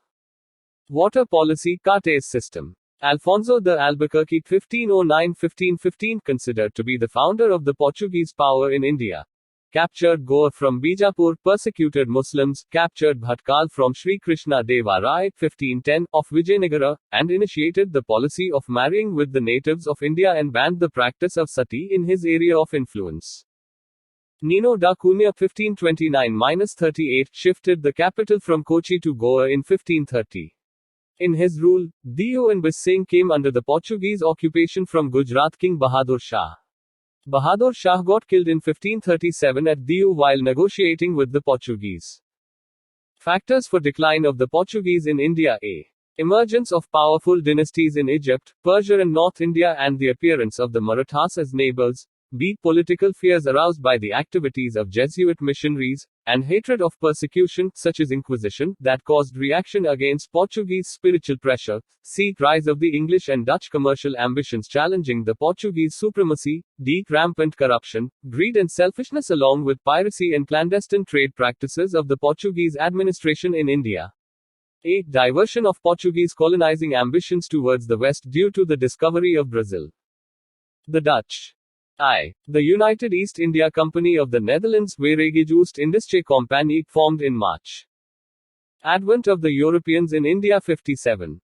Water Policy Cartes system. Alfonso de Albuquerque 1509-1515, considered to be the founder of the Portuguese power in India, captured Goa from Bijapur, persecuted Muslims, captured Bhatkal from Sri Krishna Deva Rai 1510 of Vijayanagara, and initiated the policy of marrying with the natives of India and banned the practice of sati in his area of influence. Nino da Cunha 1529-38 shifted the capital from Kochi to Goa in 1530. In his rule, Diu and Bissing came under the Portuguese occupation from Gujarat King Bahadur Shah. Bahadur Shah got killed in 1537 at Diu while negotiating with the Portuguese. Factors for decline of the Portuguese in India. Emergence of powerful dynasties in Egypt, Persia and North India, and the appearance of the Marathas as neighbors. Political fears aroused by the activities of Jesuit missionaries, and hatred of persecution, such as Inquisition, that caused reaction against Portuguese spiritual pressure. Rise of the English and Dutch commercial ambitions challenging the Portuguese supremacy. Rampant corruption, greed and selfishness along with piracy and clandestine trade practices of the Portuguese administration in India. Diversion of Portuguese colonizing ambitions towards the west due to the discovery of Brazil. The Dutch. The United East India Company of the Netherlands, Verenigde Oost-Indische Compagnie, formed in March. Advent of the Europeans in India 57.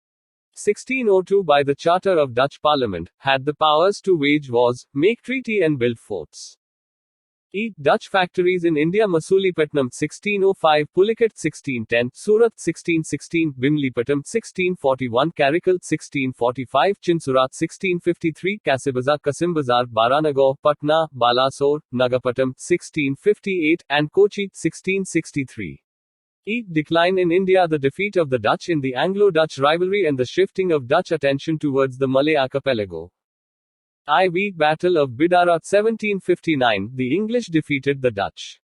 1602 by the Charter of Dutch Parliament, had the powers to wage wars, make treaty and build forts. Dutch factories in India. Masulipatam 1605, Pulicat 1610, Surat 1616, Bimlipatam 1641, Caracal 1645, Chinsurat 1653, Kasibazar, Kasimbazar, Baranagaon, Patna, Balasore, Nagapatam 1658, and Kochi 1663. Decline in India. The defeat of the Dutch in the Anglo-Dutch rivalry and the shifting of Dutch attention towards the Malay archipelago. Battle of Bidara 1759. The English defeated the Dutch.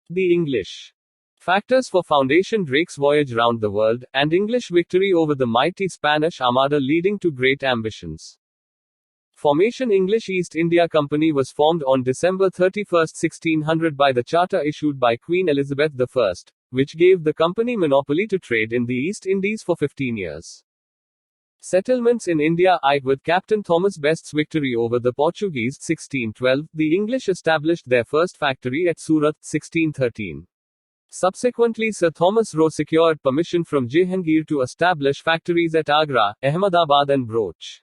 The English factors for Foundation Drake's voyage round the world, and English victory over the mighty Spanish Armada leading to great ambitions. Formation. English East India Company was formed on December 31, 1600 by the charter issued by Queen Elizabeth I, which gave the company monopoly to trade in the East Indies for 15 years. Settlements in India. With Captain Thomas Best's victory over the Portuguese 1612, the English established their first factory at Surat 1613. Subsequently, Sir Thomas Roe secured permission from Jehangir to establish factories at Agra, Ahmedabad and Broach.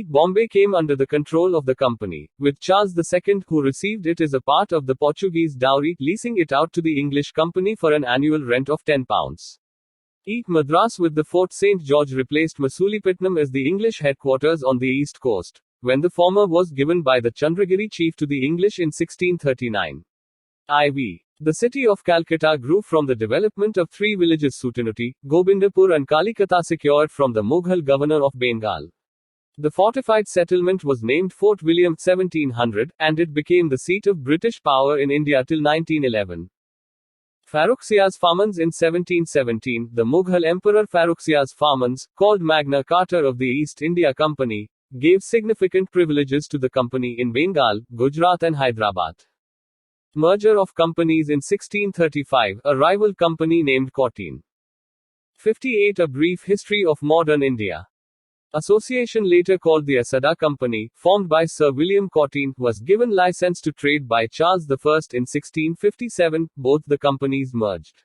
Bombay came under the control of the company, with Charles II, who received it as a part of the Portuguese dowry, leasing it out to the English company for an annual rent of £10. Madras with the Fort St. George replaced Masulipatam as the English headquarters on the east coast, when the former was given by the Chandragiri chief to the English in 1639. The city of Calcutta grew from the development of three villages Sutanuti, Gobindapur and Kalikata secured from the Mughal governor of Bengal. The fortified settlement was named Fort William 1700, and it became the seat of British power in India till 1911. Farrukhsia's Farmans. In 1717, the Mughal Emperor Farrukhsia's Farmans, called Magna Carta of the East India Company, gave significant privileges to the company in Bengal, Gujarat and Hyderabad. Merger of companies. In 1635, a rival company named Cotton. 58. A brief history of modern India. Association, later called the Asada Company, formed by Sir William Cotton, was given license to trade by Charles I in 1657. Both the companies merged.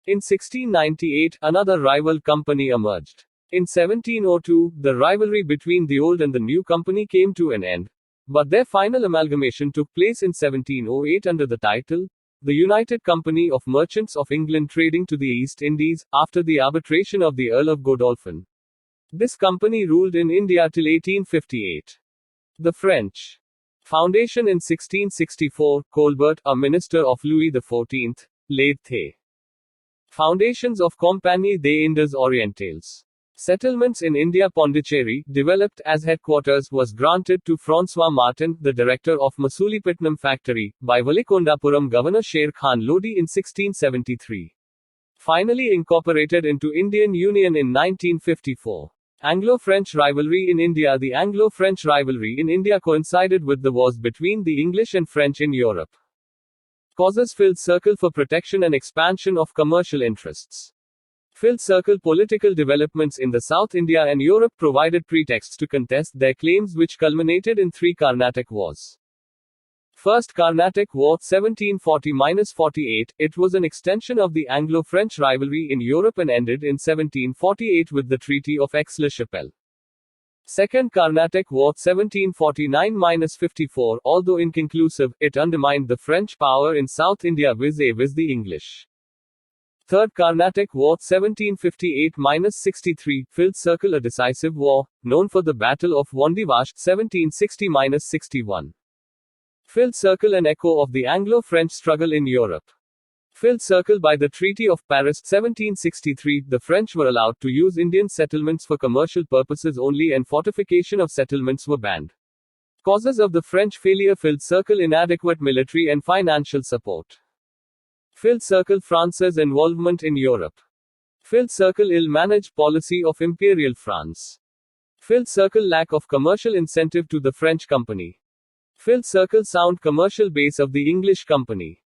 In 1698, another rival company emerged. In 1702, the rivalry between the old and the new company came to an end, but their final amalgamation took place in 1708 under the title, The United Company of Merchants of England Trading to the East Indies, after the arbitration of the Earl of Godolphin. This company ruled in India till 1858. The French Foundation. In 1664, Colbert, a minister of Louis XIV, laid the foundations of Compagnie des Indes Orientales. Settlements in India. Pondicherry, developed as headquarters, was granted to François Martin, the director of Masulipatam factory, by Valikondapuram governor Sher Khan Lodi in 1673. Finally incorporated into Indian Union in 1954. Anglo-French rivalry in India. The Anglo-French rivalry in India coincided with the wars between the English and French in Europe. Causes. Filled circle for protection and expansion of commercial interests. Filled circle. Political developments in the South India and Europe provided pretexts to contest their claims, which culminated in three Carnatic Wars. First Carnatic War 1740–48, it was an extension of the Anglo-French rivalry in Europe and ended in 1748 with the Treaty of Aix-la-Chapelle. Second Carnatic War 1749–54, although inconclusive, it undermined the French power in South India vis-a-vis the English. Third Carnatic War 1758–63, filled circle, a decisive war, known for the Battle of Wandivash 1760–61. Filled circle, an echo of the Anglo-French struggle in Europe. Filled circle. By the Treaty of Paris 1763, the French were allowed to use Indian settlements for commercial purposes only, and fortification of settlements were banned. Causes of the French failure. Filled circle, inadequate military and financial support. Filled circle, France's involvement in Europe. Filled circle, ill-managed policy of Imperial France. Filled circle, lack of commercial incentive to the French company. Filled circle, sound commercial base of the English company.